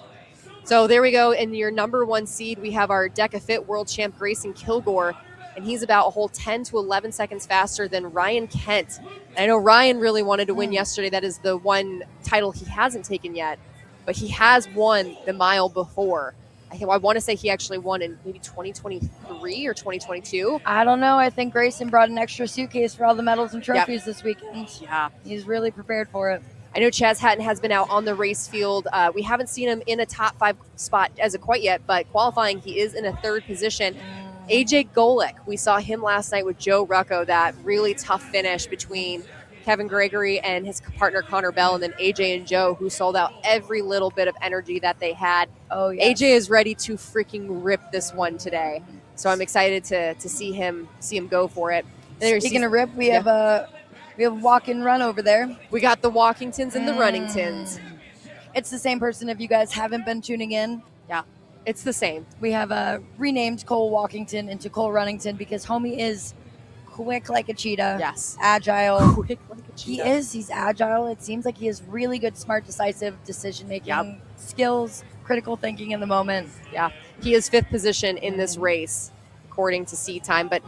So there we go. In your number 1 seed, we have our DEKA Fit world champ Grayson Kilgore, and he's about a whole 10 to 11 seconds faster than Ryan Kent. And I know Ryan really wanted to win yesterday. That is the one title he hasn't taken yet, but he has won the mile before. I want to say he actually won in maybe 2023 or 2022. I don't know. I think Grayson brought an extra suitcase for all the medals and trophies this weekend. Yeah. He's really prepared for it. I know Chaz Hatton has been out on the race field. We haven't seen him in a top 5 spot as of quite yet, but qualifying, he is in a 3rd position. AJ Golick, we saw him last night with Joe Rucco, that really tough finish between Kevin Gregory and his partner Connor Bell, and then AJ and Joe, who sold out every little bit of energy that they had. Oh, yes. AJ is ready to freaking rip this one today. So I'm excited to see him go for it. Speaking of rip, we have a walk and run over there. We got the Walkingtons and the Runningtons. It's the same person if you guys haven't been tuning in. Yeah, it's the same. We have renamed Cole Walkington into Cole Runnington because homie is quick like a cheetah. Yes. Agile. Quick like a cheetah. He's agile. It seems like he has really good, smart, decisive decision-making skills, critical thinking in the moment. Yeah, he is 5th position in this race, according to seat time. But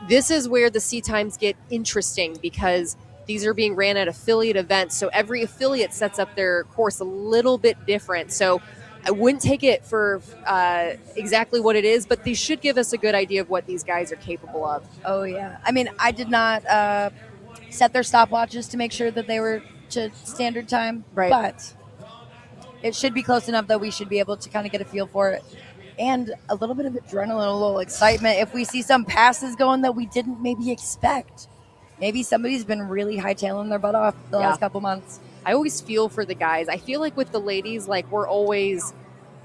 this is where the seat times get interesting because these are being ran at affiliate events. So every affiliate sets up their course a little bit different. So I wouldn't take it for exactly what it is, but these should give us a good idea of what these guys are capable of. Oh, yeah. I mean, I did not set their stopwatches to make sure that they were to standard time. Right. But it should be close enough that we should be able to kind of get a feel for it. And a little bit of adrenaline, a little excitement. If we see some passes going that we didn't maybe expect. Maybe somebody's been really hightailing their butt off the last couple months. I always feel for the guys. I feel like with the ladies, we're always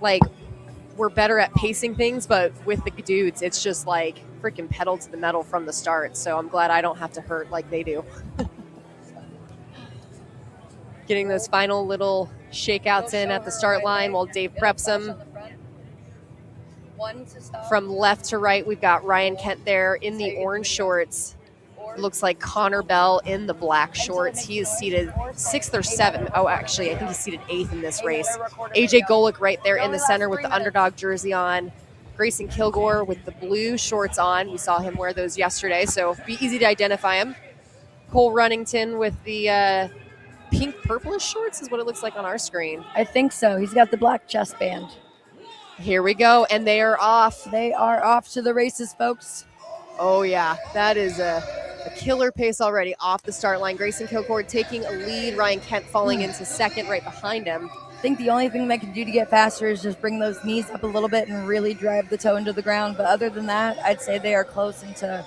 we're better at pacing things, but with the dudes, it's just freaking pedal to the metal from the start. So I'm glad I don't have to hurt like they do. Getting those final little shakeouts in at the start line while Dave preps them. From left to right, we've got Ryan Kent there in the orange shorts. Looks like Connor Bell in the black shorts. He is seated 6th or 7th. Oh, actually, I think he's seated 8th in this race. AJ Golick right there in the center with the underdog jersey on. Grayson Kilgore with the blue shorts on. We saw him wear those yesterday, so it'd be easy to identify him. Cole Runnington with the pink purplish shorts is what it looks like on our screen. I think so. He's got the black chest band. Here we go, and they are off. They are off to the races, folks. Oh, yeah. That is a killer pace already off the start line. Grayson Kilgore taking a lead. Ryan Kent falling into second right behind him. I think the only thing they can do to get faster is just bring those knees up a little bit and really drive the toe into the ground. But other than that, I'd say they are close into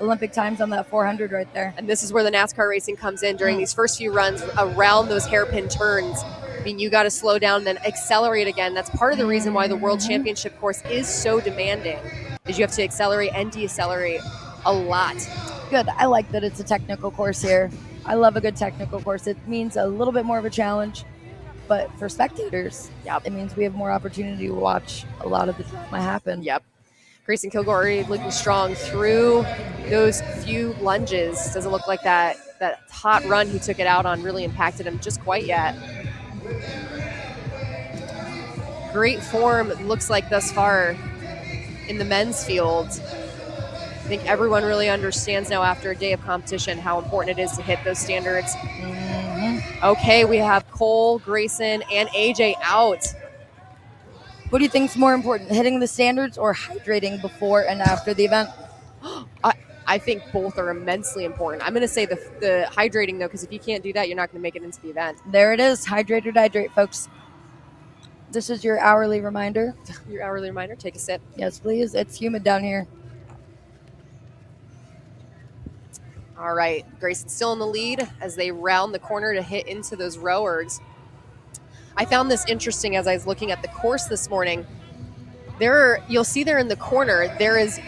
Olympic times on that 400 right there. And this is where the NASCAR racing comes in during these first few runs around those hairpin turns. I mean, you got to slow down, then accelerate again. That's part of the reason why the World Championship course is so demanding, is you have to accelerate and decelerate a lot. Good. I like that it's a technical course here. I love a good technical course. It means a little bit more of a challenge. But for spectators, it means we have more opportunity to watch a lot of the drama happen. Yep. Grayson Kilgore already looking strong through those few lunges. Doesn't look like that hot run he took it out on really impacted him just quite yet. Great form, it looks like, thus far in the men's field. I think everyone really understands now after a day of competition how important it is to hit those standards. Okay, we have Cole, Grayson, and AJ out. What do you think is more important, hitting the standards or hydrating before and after the event? I think both are immensely important. I'm going to say the hydrating, though, because if you can't do that, you're not going to make it into the event. There it is. Hydrate or dihydrate, folks. This is your hourly reminder. Your hourly reminder. Take a sip. Yes, please. It's humid down here. All right. Grayson's still in the lead as they round the corner to hit into those rowers. I found this interesting as I was looking at the course this morning. You'll see there in the corner, there is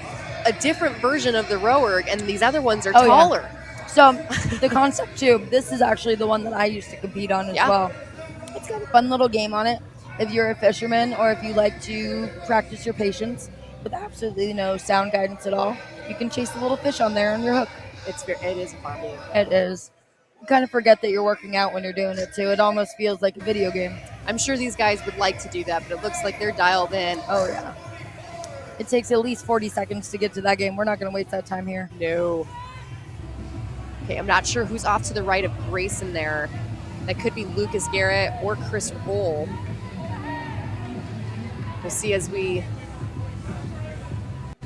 a different version of the rower, and these other ones are taller. Yeah. So the concept too, this is actually the one that I used to compete on as well. It's got a fun little game on it. If you're a fisherman or if you like to practice your patience with absolutely no sound guidance at all, you can chase a little fish on there on your hook. It is a fun game. It is. You kind of forget that you're working out when you're doing it too. It almost feels like a video game. I'm sure these guys would like to do that, but it looks like they're dialed in. Oh, yeah. It takes at least 40 seconds to get to that game. We're not going to waste that time here. No. Okay, I'm not sure who's off to the right of Grayson there. That could be Lucas Garrett or Chris Roll. We'll see as we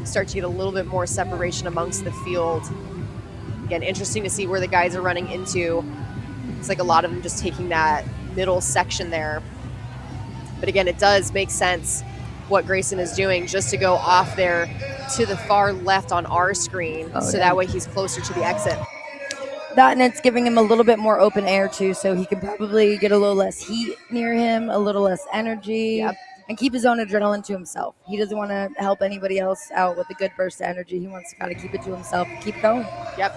start to get a little bit more separation amongst the field. Again, interesting to see where the guys are running into. It's like a lot of them just taking that middle section there. But again, it does make sense what Grayson is doing just to go off there to the far left on our screen. That way he's closer to the exit. That, and it's giving him a little bit more open air too, so he can probably get a little less heat near him, a little less energy, and keep his own adrenaline to himself. He doesn't want to help anybody else out with a good burst of energy. He wants to kind of keep it to himself and keep going. Yep.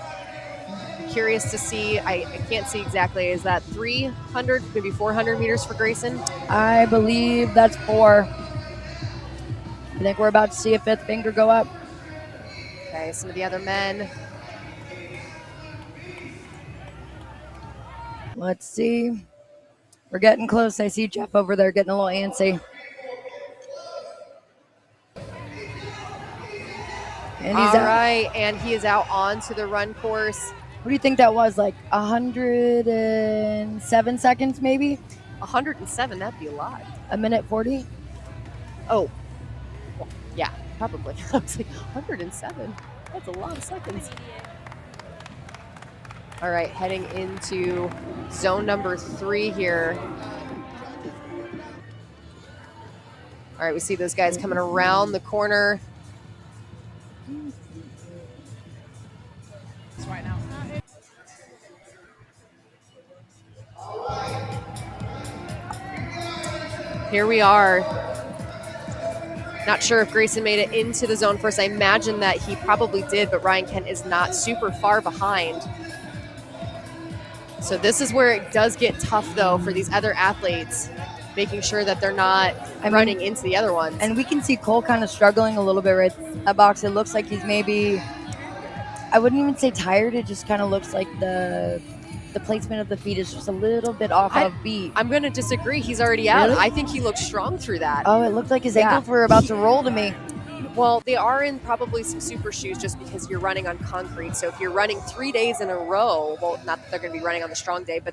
Curious to see, I can't see exactly, is that 300, maybe 400 meters for Grayson? I believe that's 4. I think we're about to see a fifth finger go up. Okay, some of the other men. Let's see. We're getting close. I see Jeff over there getting a little antsy. And he's out. Right, and he is out onto the run course. What do you think that was, like 107 seconds maybe? 107, that'd be a lot. A minute 40? Oh, well, yeah, probably. I was like, 107? That's a lot of seconds. All right, heading into zone number 3 here. All right, we see those guys coming around the corner. Right now. Here we are. Not sure if Grayson made it into the zone first. I imagine that he probably did, but Ryan Kent is not super far behind. So this is where it does get tough, though, for these other athletes, making sure that they're not running into the other ones. And we can see Cole kind of struggling a little bit right in that box. It looks like he's maybe, I wouldn't even say tired. It just kind of looks like the placement of the feet is just a little bit off of beat. I'm going to disagree. He's already out. Really? I think he looks strong through that. Oh, it looked like his ankles were about to roll to me. Well, they are in probably some super shoes just because you're running on concrete. So if you're running 3 days in a row, well, not that they're going to be running on the strong day, but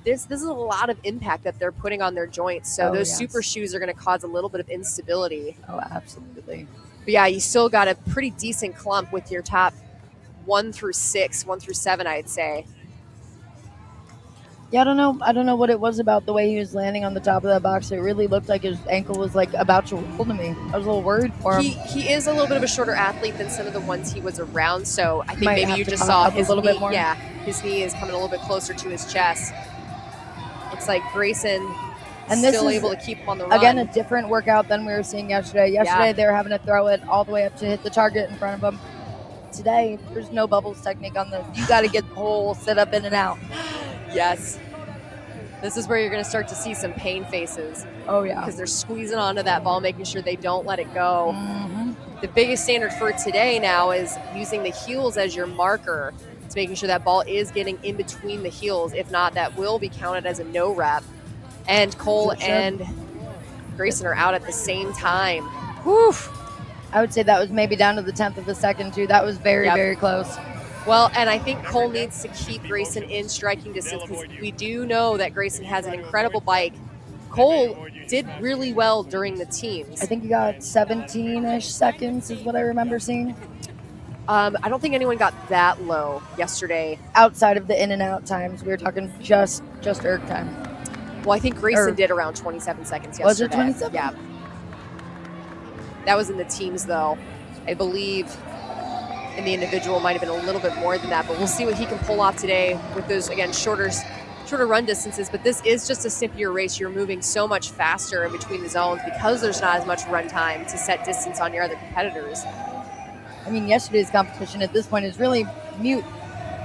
this is a lot of impact that they're putting on their joints. So those super shoes are going to cause a little bit of instability. Oh, absolutely. But yeah, you still got a pretty decent clump with your top 1 through 6, 1 through 7, I'd say. Yeah, I don't know what it was about the way he was landing on the top of that box. It really looked like his ankle was like about to roll to me. I was a little worried for him. He is a little bit of a shorter athlete than some of the ones he was around. So I think maybe you just saw his knee. Yeah, his knee is coming a little bit closer to his chest. Looks like Grayson and still able to keep him on the run. Again, a different workout than we were seeing yesterday. Yesterday, they were having to throw it all the way up to hit the target in front of them. Today, there's no bubbles technique on this. You got to get the whole sit up in and out. Yes. This is where you're going to start to see some pain faces. Oh, yeah. Because they're squeezing onto that ball, making sure they don't let it go. Mm-hmm. The biggest standard for today now is using the heels as your marker. It's making sure that ball is getting in between the heels. If not, that will be counted as a no rep. And Cole and Grayson are out at the same time. Whew. I would say that was maybe down to the 10th of a second, too. That was very, very close. Well, and I think Cole needs to keep Grayson in striking distance because we do know that Grayson has an incredible bike. Cole did really well during the teams. I think he got 17-ish seconds is what I remember seeing. I don't think anyone got that low yesterday. Outside of the in and out times, we were talking just erg time. Well, I think Grayson did around 27 seconds yesterday. Was it 27? Yeah. That was in the teams, though. I believe in the individual might have been a little bit more than that, but we'll see what he can pull off today with those, again, shorter run distances. But this is just a snippier race. You're moving so much faster in between the zones because there's not as much run time to set distance on your other competitors. I mean, yesterday's competition at this point is really mute.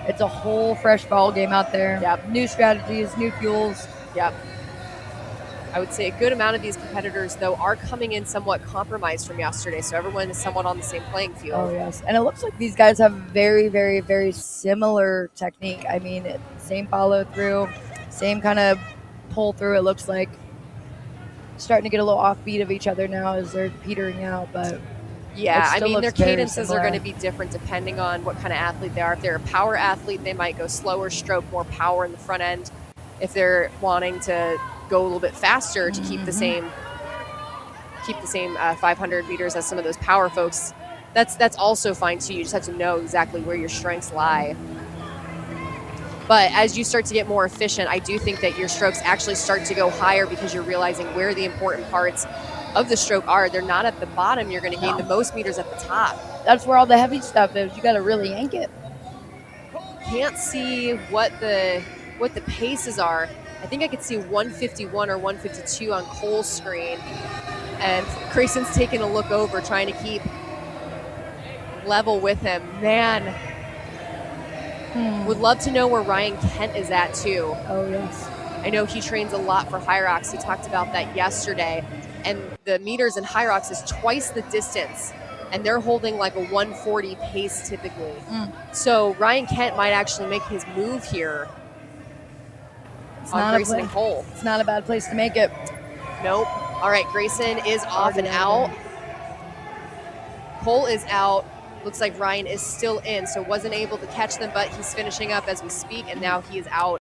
It's a whole fresh ball game out there. Yep. New strategies, new fuels. Yep. I would say a good amount of these competitors, though, are coming in somewhat compromised from yesterday, so everyone is somewhat on the same playing field. Oh, yes. And it looks like these guys have very, very, very similar technique. I mean, same follow-through, same kind of pull-through, it looks like. Starting to get a little offbeat of each other now as they're petering out, but yeah, I mean, their cadences are going to be different depending on what kind of athlete they are. If they're a power athlete, they might go slower stroke, more power in the front end. If they're wanting to go a little bit faster to keep the same 500 meters as some of those power folks, that's also fine too. You just have to know exactly where your strengths lie. But as you start to get more efficient, I do think that your strokes actually start to go higher because you're realizing where the important parts of the stroke are. They're not at the bottom. You're going to gain the most meters at the top. That's where all the heavy stuff is. You got to really yank it. Can't see what the paces are. I think I could see 151 or 152 on Cole's screen. And Grayson's taking a look over, trying to keep level with him. Man, would love to know where Ryan Kent is at, too. Oh, yes. I know he trains a lot for Hyrox. He talked about that yesterday. And the meters in Hyrox is twice the distance. And they're holding like a 140 pace typically. So Ryan Kent might actually make his move here. On Grayson and Cole. It's not a bad place to make it. Nope. All right, Grayson is off and out. Cole is out. Looks like Ryan is still in, so wasn't able to catch them, but he's finishing up as we speak, and now he is out.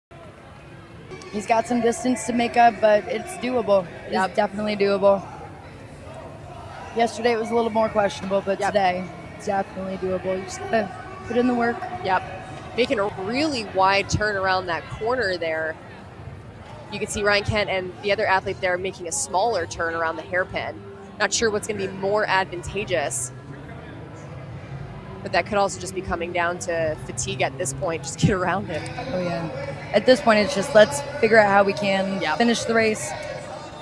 He's got some distance to make up, but it's doable. It's definitely doable. Yesterday it was a little more questionable, but today it's definitely doable. You just gotta put in the work. Yep. Making a really wide turn around that corner there. You can see Ryan Kent and the other athlete there making a smaller turn around the hairpin. Not sure what's going to be more advantageous. But that could also just be coming down to fatigue at this point. Just get around him. Oh, yeah. At this point, it's just let's figure out how we can finish the race.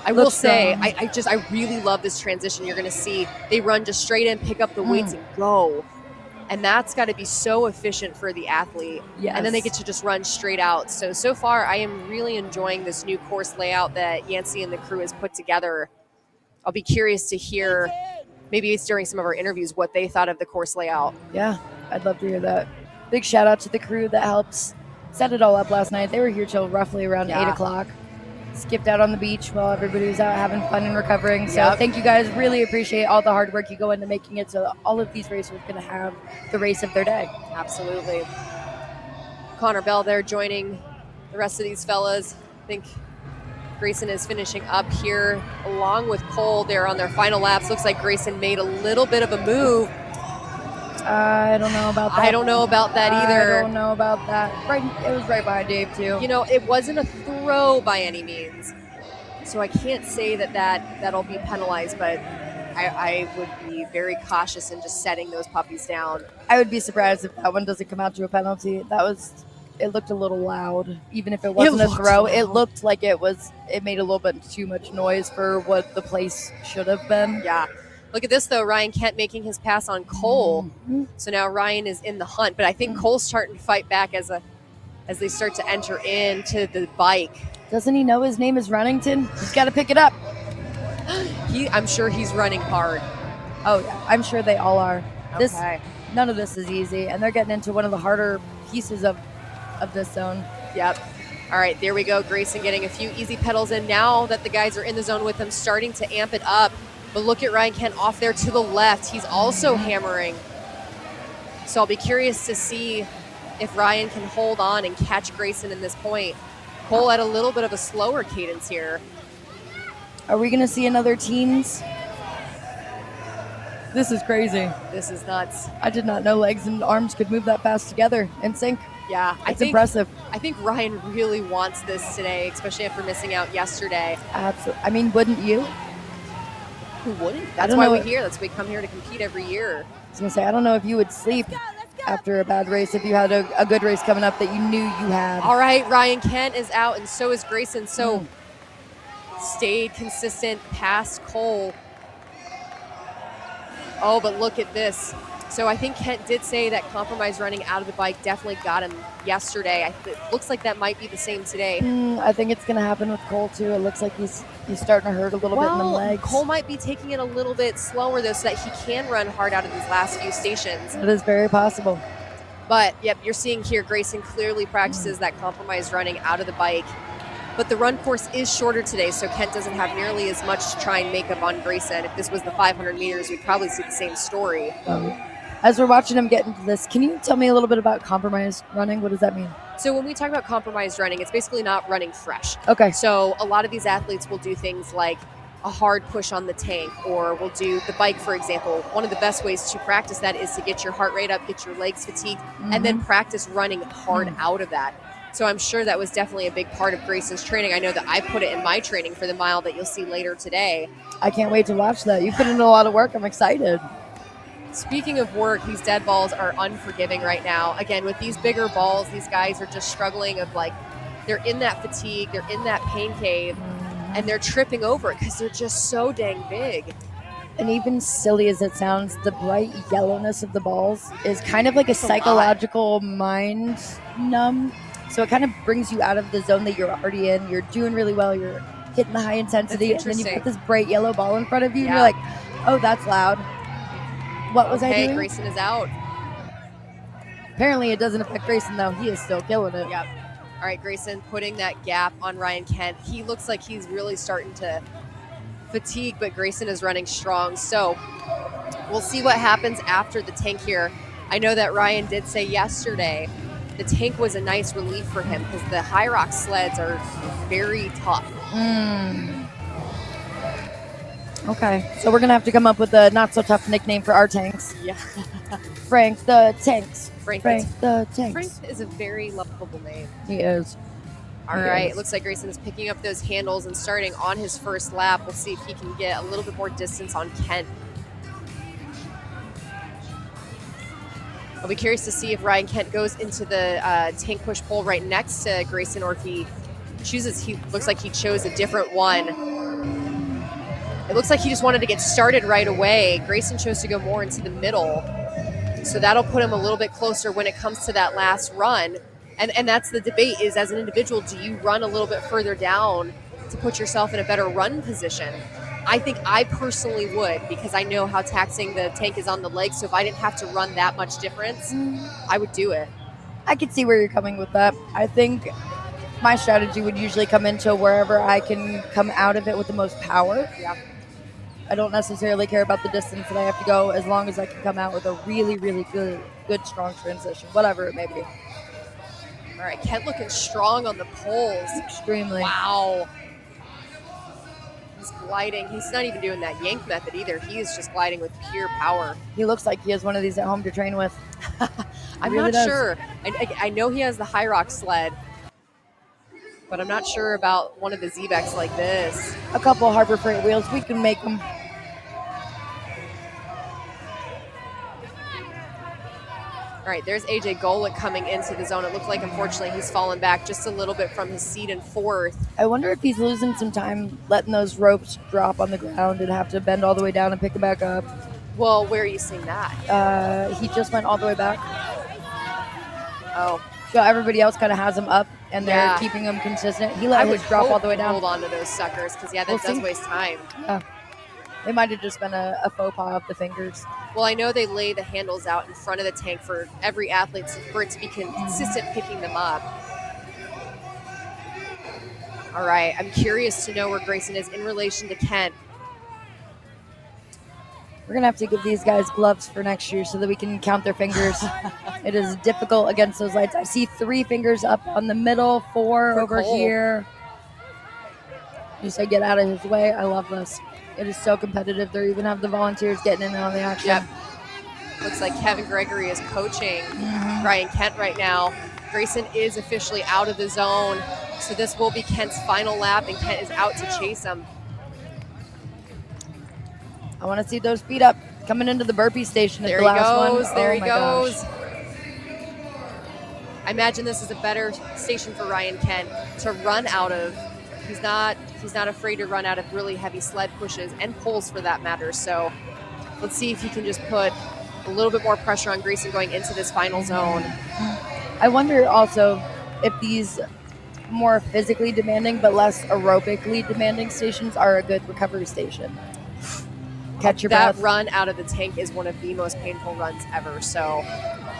I will Looks say, strong. I really love this transition. You're going to see they run just straight in, pick up the weights, and go. And that's got to be so efficient for the athlete. Yes. And then they get to just run straight out. So far, I am really enjoying this new course layout that Yancey and the crew has put together. I'll be curious to hear, maybe it's during some of our interviews, what they thought of the course layout. Yeah, I'd love to hear that. Big shout out to the crew that helped set it all up last night. They were here till roughly around 8 o'clock. Skipped out on the beach while everybody was out having fun and recovering. So thank you guys. Really appreciate all the hard work you go into making it so all of these racers are going to have the race of their day. Absolutely. Connor Bell there joining the rest of these fellas. I think Grayson is finishing up here along with Cole. They're on their final laps. Looks like Grayson made a little bit of a move. I don't know about that. I don't know about that either. I don't know about that. It was right behind Dave, too. You know, it wasn't a throw by any means. So I can't say that'll be penalized, but I would be very cautious in just setting those puppies down. I would be surprised if that one doesn't come out to a penalty. It looked a little loud. Even if it wasn't a throw, it looked like it made a little bit too much noise for what the place should have been. Yeah. Look at this, though. Ryan Kent making his pass on Cole. Mm-hmm. So now Ryan is in the hunt. But I think Cole's starting to fight back as they start to enter into the bike. Doesn't he know his name is Runnington? He's got to pick it up. I'm sure he's running hard. Oh, yeah. I'm sure they all are. Okay. None of this is easy. And they're getting into one of the harder pieces of this zone. Yep. All right, there we go. Grayson getting a few easy pedals in now that the guys are in the zone with him, starting to amp it up. But look at Ryan Kent off there to the left. He's also hammering. So I'll be curious to see if Ryan can hold on and catch Grayson in this point. Cole at a little bit of a slower cadence here. Are we going to see another teens? This is crazy. This is nuts. I did not know legs and arms could move that fast together in sync. Yeah, it's impressive. I think Ryan really wants this today, especially after missing out yesterday. Absolutely. I mean, wouldn't you? Who wouldn't? That's why we're here. That's why we come here to compete every year. I was going to say, I don't know if you would sleep after a bad race if you had a good race coming up that you knew you had. All right, Ryan Kent is out, and so is Grayson. So stayed consistent past Cole. Oh, but look at this. So I think Kent did say that compromise running out of the bike definitely got him yesterday. It looks like that might be the same today. I think it's going to happen with Cole, too. It looks like he's starting to hurt a little bit in the legs. Cole might be taking it a little bit slower, though, so that he can run hard out of these last few stations. That is very possible. But, yep, you're seeing here Grayson clearly practices that compromise running out of the bike. But the run course is shorter today, so Kent doesn't have nearly as much to try and make up on Grayson. If this was the 500 meters, we'd probably see the same story. As we're watching him get into this, can you tell me a little bit about compromised running? What does that mean? So when we talk about compromised running, it's basically not running fresh. Okay. So a lot of these athletes will do things like a hard push on the tank, or will do the bike, for example. One of the best ways to practice that is to get your heart rate up, get your legs fatigued, and then practice running hard out of that. So I'm sure that was definitely a big part of Grayson's training. I know that I put it in my training for the mile that you'll see later today. I can't wait to watch that. You put in a lot of work. I'm excited. Speaking of work, these dead balls are unforgiving right now. Again, with these bigger balls, these guys are just struggling they're in that fatigue, they're in that pain cave, and they're tripping over it because they're just so dang big. And even silly as it sounds, the bright yellowness of the balls is kind of like a psychological mind numb. So it kind of brings you out of the zone that you're already in. You're doing really well. You're hitting the high intensity. And then you put this bright yellow ball in front of you, and you're like, oh, that's loud. What was I doing? Grayson is out. Apparently it doesn't affect Grayson, though. He is still killing it. Yep. All right, Grayson putting that gap on Ryan Kent. He looks like he's really starting to fatigue, but Grayson is running strong. So we'll see what happens after the tank here. I know that Ryan did say yesterday the tank was a nice relief for him because the high rock sleds are very tough. Okay, so we're going to have to come up with a not-so-tough nickname for our tanks. Yeah. Frank the Tanks. Frank the Tanks. Frank is a very lovable name. He is. All right, looks like Grayson is picking up those handles and starting on his first lap. We'll see if he can get a little bit more distance on Kent. I'll be curious to see if Ryan Kent goes into the tank push pole right next to Grayson, or if he looks like he chose a different one. It looks like he just wanted to get started right away. Grayson chose to go more into the middle. So that'll put him a little bit closer when it comes to that last run. And that's the debate is, as an individual, do you run a little bit further down to put yourself in a better run position? I think I personally would, because I know how taxing the tank is on the legs. So if I didn't have to run that much difference, I would do it. I could see where you're coming with that. I think my strategy would usually come into wherever I can come out of it with the most power. Yeah. I don't necessarily care about the distance that I have to go, as long as I can come out with a really, really good strong transition, whatever it may be. All right, Kent looking strong on the poles. Extremely. Wow. He's gliding. He's not even doing that yank method either. He is just gliding with pure power. He looks like he has one of these at home to train with. I'm really not sure. I know he has the High Rock sled, but I'm not sure about one of the Z-Backs like this. A couple Harbor Freight wheels, we can make them. All right, there's AJ Golick coming into the zone. It looks like, unfortunately, he's fallen back just a little bit from his seat in fourth. I wonder if he's losing some time letting those ropes drop on the ground and have to bend all the way down and pick them back up. Well, where are you seeing that? He just went all the way back. Oh. So everybody else kind of has him up, and they're keeping him consistent. He let his drop all the way down. Hold on to those suckers, because, that does waste time. Yeah. It might have just been a faux pas of the fingers. Well, I know they lay the handles out in front of the tank for every athlete for it to be consistent picking them up. All right, I'm curious to know where Grayson is in relation to Kent. We're going to have to give these guys gloves for next year so that we can count their fingers. It is difficult against those lights. I see 3 fingers up on the middle, 4 over here. You say get out of his way. I love this. It is so competitive. They even have the volunteers getting in on the action. Yep. Looks like Kevin Gregory is coaching Ryan Kent right now. Grayson is officially out of the zone. So this will be Kent's final lap, and Kent is out to chase him. I want to see those feet up coming into the burpee station at the last one. There he goes. I imagine this is a better station for Ryan Kent to run out of. He's not afraid to run out of really heavy sled pushes and pulls for that matter. So let's see if he can just put a little bit more pressure on Grayson going into this final zone. I wonder also if these more physically demanding but less aerobically demanding stations are a good recovery station. Catch your breath. That run out of the tank is one of the most painful runs ever. So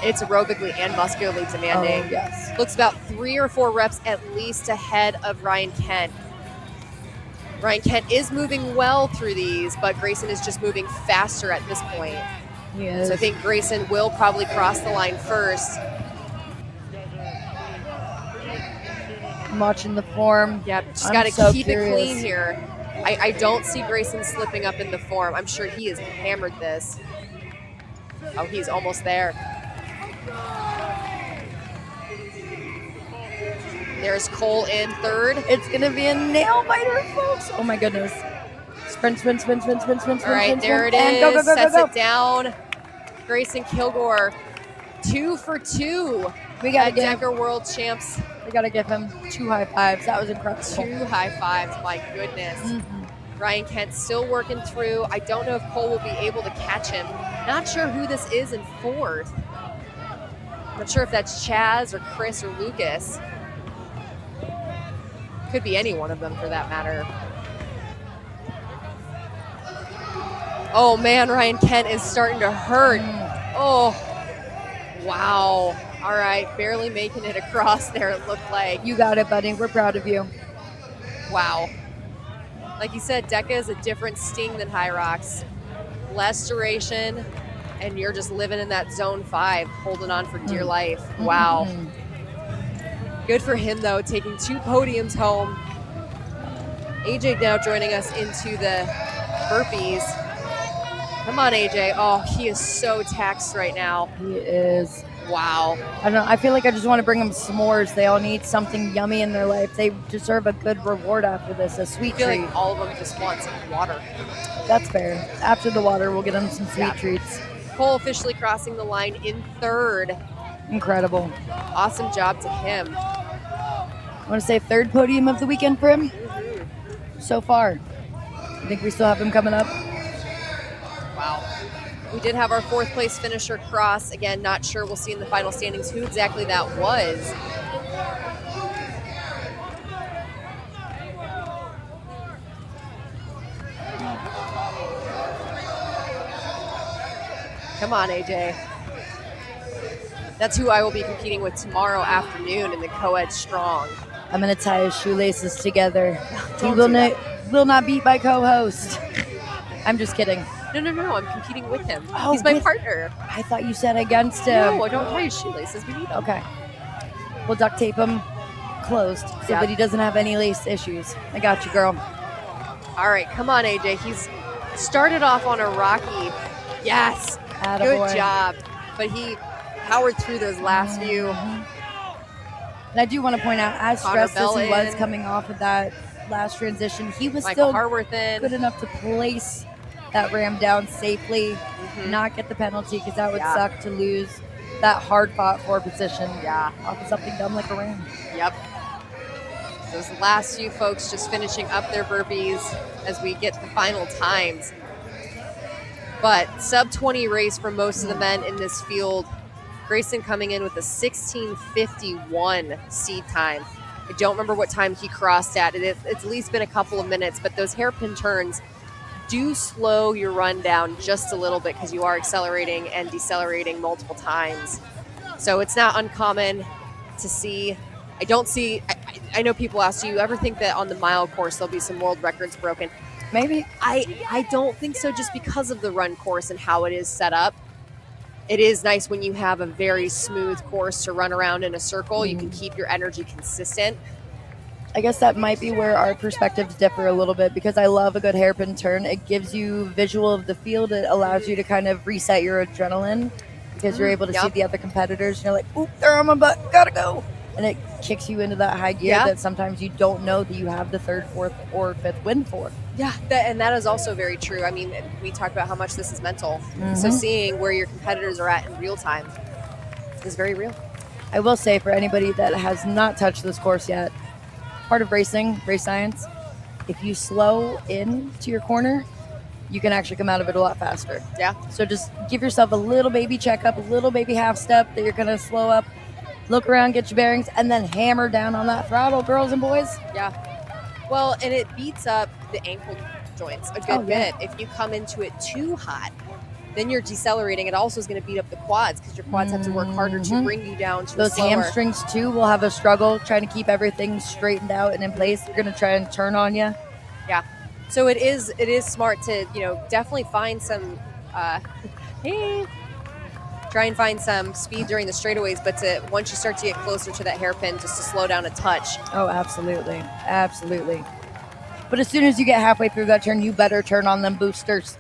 it's aerobically and muscularly demanding. Oh, yes. Looks about 3 or 4 reps at least ahead of Ryan Kent. Ryan Kent is moving well through these, but Grayson is just moving faster at this point. He is. So I think Grayson will probably cross the line first. I'm watching the form. Yep, just got to keep it clean here. I don't see Grayson slipping up in the form. I'm sure he has hammered this. Oh, he's almost there. There's Cole in third. It's going to be a nail biter, folks. Oh, my goodness. Sprint, sprint, sprint, sprint, sprint, sprint, All right, sprint, there it and is. go, go, go, Sets go, go. it down. Grayson Kilgore, 2 for 2. We got to give DEKA World Champs. We got to give him 2 high fives. That was incredible. 2 high fives. My goodness. Ryan Kent still working through. I don't know if Cole will be able to catch him. Not sure who this is in fourth. Not sure if that's Chaz or Chris or Lucas. Could be any one of them for that matter. Oh man, Ryan Kent is starting to hurt. Oh, wow. All right, barely making it across there, it looked like. You got it, buddy. We're proud of you. Wow. Like you said, DEKA is a different sting than High Rocks. Less duration, and you're just living in that zone 5, holding on for dear life. Wow. Good for him, though, taking 2 podiums home. AJ now joining us into the burpees. Come on, AJ. Oh, he is so taxed right now. He is. Wow. I don't know. I feel like I just want to bring them s'mores. They all need something yummy in their life. They deserve a good reward after this, a sweet treat. I feel like all of them just want some water. That's fair. After the water, we'll get them some sweet treats. Cole officially crossing the line in third. Incredible. Awesome job to him. I want to say 3rd podium of the weekend for him so far. I think we still have him coming up. Wow. We did have our 4th place finisher cross. Again, not sure we'll see in the final standings who exactly that was. Come on, AJ. That's who I will be competing with tomorrow afternoon in the co-ed strong. I'm going to tie his shoelaces together. He Don't will not beat my co-host. I'm just kidding. No. I'm competing with him. Oh, he's my partner. I thought you said against him. No, I don't tie his shoelaces. We need them. Okay. We'll duct tape him closed so that he doesn't have any lace issues. I got you, girl. All right, come on, AJ. He's started off on a rocky. Yes. Attaboy. Good job. But he powered through those last few. And I do want to point out, as Connor stressed as he Bell was coming off of that last transition, he was Michael still Harworth in. good enough to place that ram down safely, not get the penalty, because that would suck to lose that hard-fought 4 position off of something dumb like a ram. Yep. Those last few folks just finishing up their burpees as we get to the final times. But sub-20 race for most of the men in this field. Grayson coming in with a 16:51 seed time. I don't remember what time he crossed at. It's at least been a couple of minutes, but those hairpin turns do slow your run down just a little bit because you are accelerating and decelerating multiple times. So it's not uncommon to see. I know people ask, do you ever think that on the mile course there'll be some world records broken? Maybe. I don't think so, just because of the run course and how it is set up. It is nice when you have a very smooth course to run around in a circle. You can keep your energy consistent. I guess that might be where our perspectives differ a little bit, because I love a good hairpin turn. It gives you visual of the field. It allows you to kind of reset your adrenaline because you're able to see the other competitors. And you're like, oop, they're on my butt, gotta go. And it kicks you into that high gear that sometimes you don't know that you have the 3rd, 4th, or 5th win for. Yeah, and that is also very true. I mean, we talked about how much this is mental. So seeing where your competitors are at in real time is very real. I will say, for anybody that has not touched this course yet, part of racing, race science, if you slow in to your corner, you can actually come out of it a lot faster. Yeah. So just give yourself a little baby checkup, a little baby half step that you're going to slow up, look around, get your bearings, and then hammer down on that throttle, girls and boys. Yeah. Well, and it beats up the ankle joints a good bit. If you come into it too hot, then you're decelerating. It also is going to beat up the quads because your quads have to work harder to bring you down to those hamstrings too will have a struggle trying to keep everything straightened out and in place. They're going to try and turn on you. Yeah. So it is smart to, definitely find some try and find some speed during the straightaways, but once you start to get closer to that hairpin, just to slow down a touch. Oh, absolutely. Absolutely. But as soon as you get halfway through that turn, you better turn on them boosters.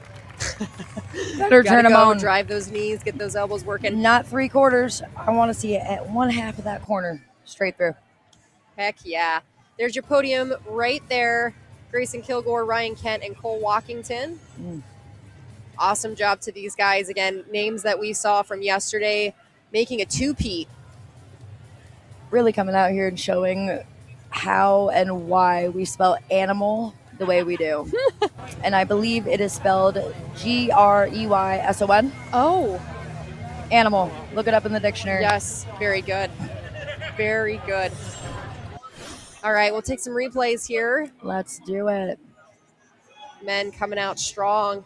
Better turn them on. Drive those knees, get those elbows working. Not 3/4. I want to see it at 1/2 of that corner, straight through. Heck yeah. There's your podium right there. Grayson Kilgore, Ryan Kent, and Cole Walkington. Awesome job to these guys. Again, names that we saw from yesterday making a 2-peat. Really coming out here and showing how and why we spell animal the way we do. And I believe it is spelled Greyson. Oh. Animal. Look it up in the dictionary. Yes. Very good. Very good. All right. We'll take some replays here. Let's do it. Men coming out strong.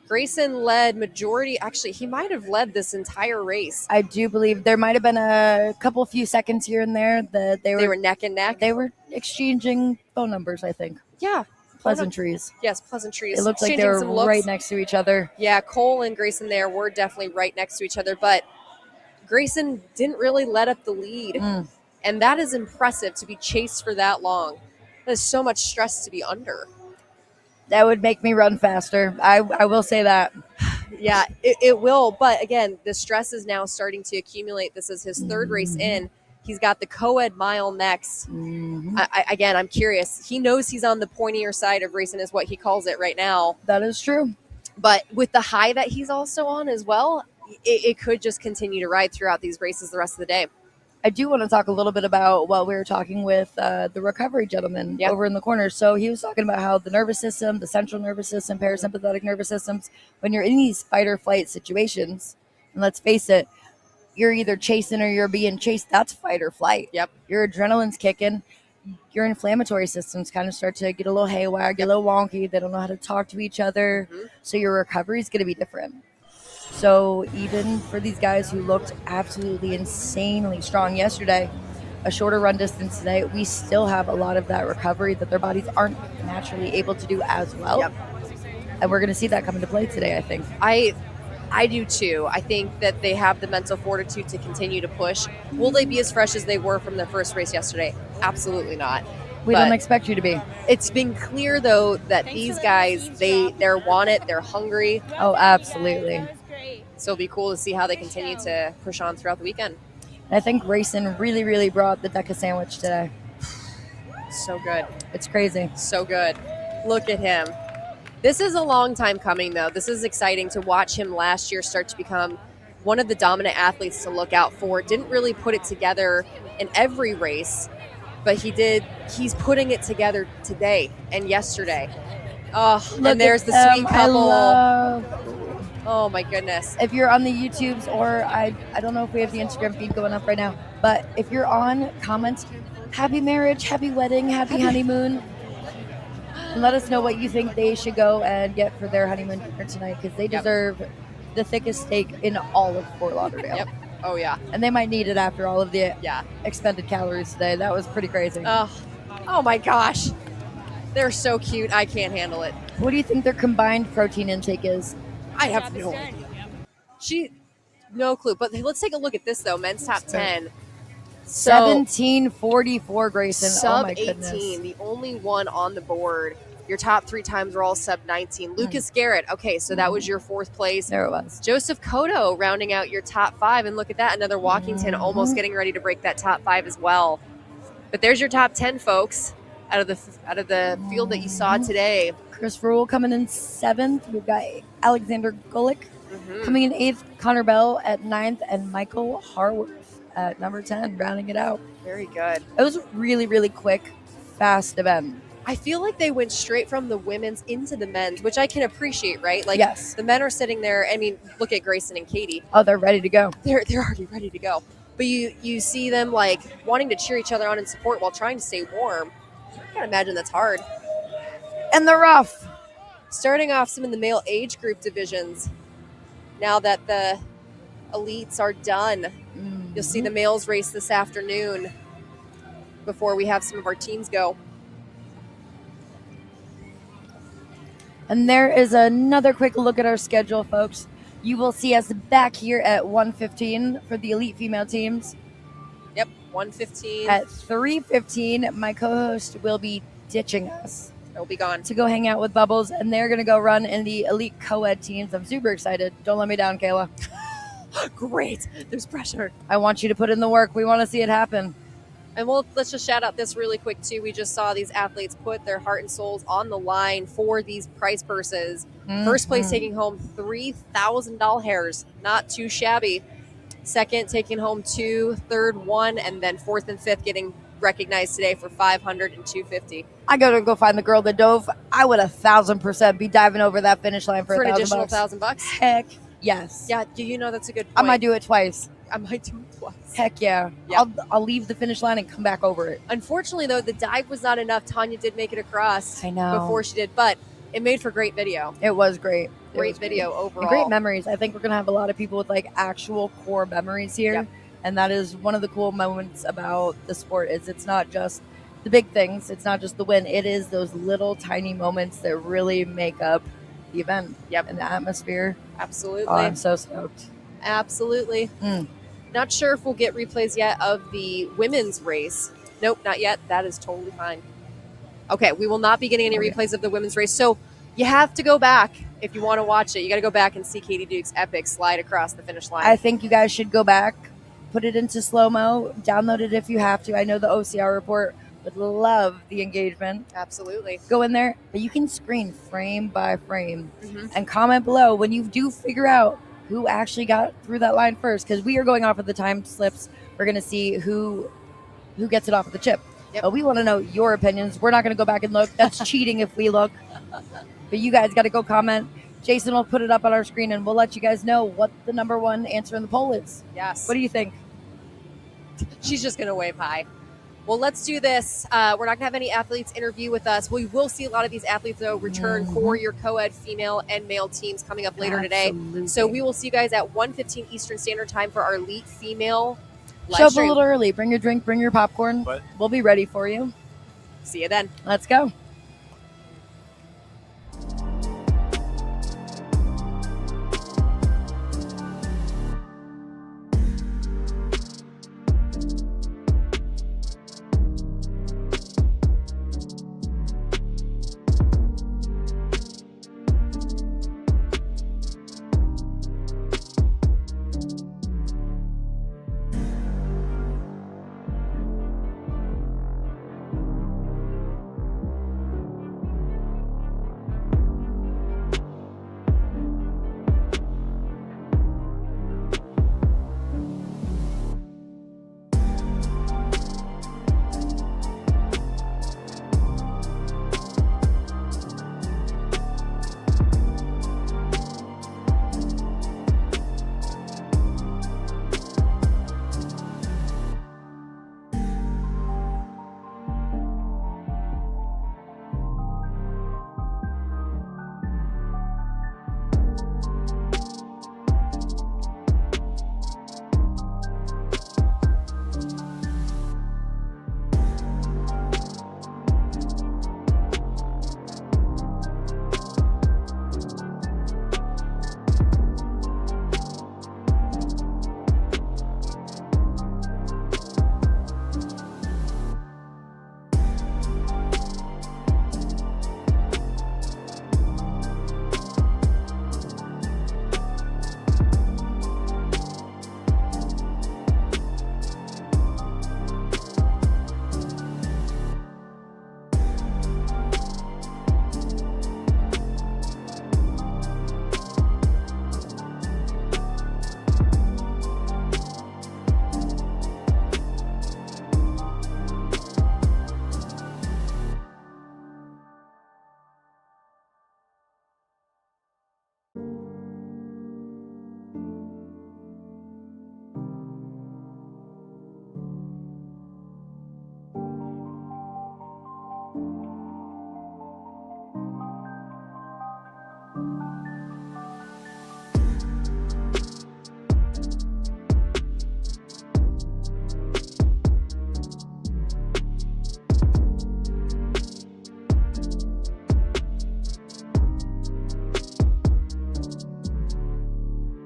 Grayson led majority. Actually, he might have led this entire race. I do believe there might have been a few seconds here and there that they were neck and neck. They were exchanging phone numbers, I think. Yeah. Pleasantries. Yes, pleasantries. It looked like they were right next to each other. Yeah, Cole and Grayson there were definitely right next to each other, but Grayson didn't really let up the lead. And that is impressive to be chased for that long. There's so much stress to be under. That would make me run faster. I will say that. Yeah, it will. But again, the stress is now starting to accumulate. This is his 3rd race in. He's got the co-ed mile next. Again, I'm curious. He knows he's on the pointier side of racing is what he calls it right now. That is true. But with the high that he's also on as well, it could just continue to ride throughout these races the rest of the day. I do want to talk a little bit about what we were talking with the recovery gentleman Yep. over in the corner. So he was talking about how the nervous system, the central nervous system, parasympathetic nervous systems, when you're in these fight or flight situations, and let's face it, you're either chasing or you're being chased. That's fight or flight. Yep. Your adrenaline's kicking. Your inflammatory systems kind of start to get a little haywire, get a little wonky. They don't know how to talk to each other. Mm-hmm. So your recovery is going to be different. So even for these guys who looked absolutely insanely strong yesterday, a shorter run distance today, we still have a lot of that recovery that their bodies aren't naturally able to do as well. Yep. And we're going to see that come into play today, I think. I do too. I think that they have the mental fortitude to continue to push. Will they be as fresh as they were from their first race yesterday? Absolutely not. We don't expect you to be. It's been clear though that these guys, they're want it, they're hungry. Oh, absolutely. So it'll be cool to see how they continue to push on throughout the weekend. And I think Grayson really, really brought the DEKA sandwich today. So good. It's crazy. So good. Look at him. This is a long time coming, though. This is exciting to watch him last year start to become one of the dominant athletes to look out for. Didn't really put it together in every race, but he did. He's putting it together today and yesterday. Oh, and there's the sweet couple. Oh, my goodness. If you're on the YouTubes, or I don't know if we have the Instagram feed going up right now, but if you're on, comment, happy marriage, happy wedding, happy honeymoon. And let us know what you think they should go and get for their honeymoon dinner tonight, because they deserve the thickest steak in all of Fort Lauderdale. Yep. Oh, yeah. And they might need it after all of the expended calories today. That was pretty crazy. Oh my gosh. They're so cute. I can't handle it. What do you think their combined protein intake is? I have no idea. No clue. But let's take a look at this, though. Men's top 10. 1744, Grayson. Sub oh my 18, goodness. the only one on the board. Your top 3 times were all sub 19. Lucas Garrett. Okay, so that was your 4th place. There it was. Joseph Cotto rounding out your top 5. And look at that. Another Walkington almost getting ready to break that top 5 as well. But there's your top 10, folks, out of the field that you saw today. Chris Rule coming in 7th. We've got Alexander Gulick coming in 8th. Connor Bell at 9th. And Michael Harworth at number 10, rounding it out. Very good. It was a really, really quick, fast event. I feel like they went straight from the women's into the men's, which I can appreciate, right? Like, yes. The men are sitting there. I mean, look at Grayson and Katie. Oh, they're ready to go. They're already ready to go. But you see them, like, wanting to cheer each other on and support while trying to stay warm. I can't imagine that's hard. And the rough. Starting off some in the male age group divisions. Now that the elites are done, you'll see the males race this afternoon before we have some of our teams go. And there is another quick look at our schedule, folks. You will see us back here at 1:15 for the elite female teams. Yep, 1:15. At 3:15, my co-host will be ditching us. He'll be gone to go hang out with Bubbles, and they're going to go run in the elite co-ed teams. I'm super excited. Don't let me down, Kayla. Great. There's pressure. I want you to put in the work. We want to see it happen. And let's just shout out this really quick, too. We just saw these athletes put their heart and souls on the line for these prize purses. First place taking home $3,000. Not too shabby. Second taking home 2, third 1, and then 4th and 5th getting recognized today for $500 and $250. I gotta go find the girl that dove. I would 1,000% be diving over that finish line for an additional $1,000. $1,000. Heck yes. Yeah, do you know that's a good point? I might do it twice. I might do it twice. Heck yeah. I'll leave the finish line and come back over it. Unfortunately, though, the dive was not enough. Tanya did make it across. I know. Before she did, but it made for great video. It was great. Great video overall. And great memories. I think we're gonna have a lot of people with like actual core memories here. Yep. And that is one of the cool moments about the sport is it's not just the big things. It's not just the win. It is those little tiny moments that really make up the event. Yep. And the atmosphere. Absolutely. Oh, I'm so stoked. Absolutely. Not sure if we'll get replays yet of the women's race. Nope, not yet. That is totally fine. Okay, we will not be getting any replays of the women's race. So you have to go back if you want to watch it. You got to go back and see Katie Duke's epic slide across the finish line. I think you guys should go back, put it into slow-mo, download it if you have to. I know the OCR report would love the engagement. Absolutely. Go in there, but you can screen frame by frame and comment below when you do figure out who actually got through that line first, because we are going off of the time slips. We're going to see who gets it off of the chip. Yep. But we want to know your opinions. We're not going to go back and look. That's cheating if we look. But you guys got to go comment. Jason will put it up on our screen, and we'll let you guys know what the number one answer in the poll is. Yes. What do you think? She's just going to wave hi. Well, let's do this. We're not going to have any athletes interview with us. We will see a lot of these athletes, though, return for your co-ed female and male teams coming up later today. So we will see you guys at 1:15 Eastern Standard Time for our elite female live Show up a stream. little early. Bring your drink, bring your popcorn. We'll be ready for you. See you then. Let's go.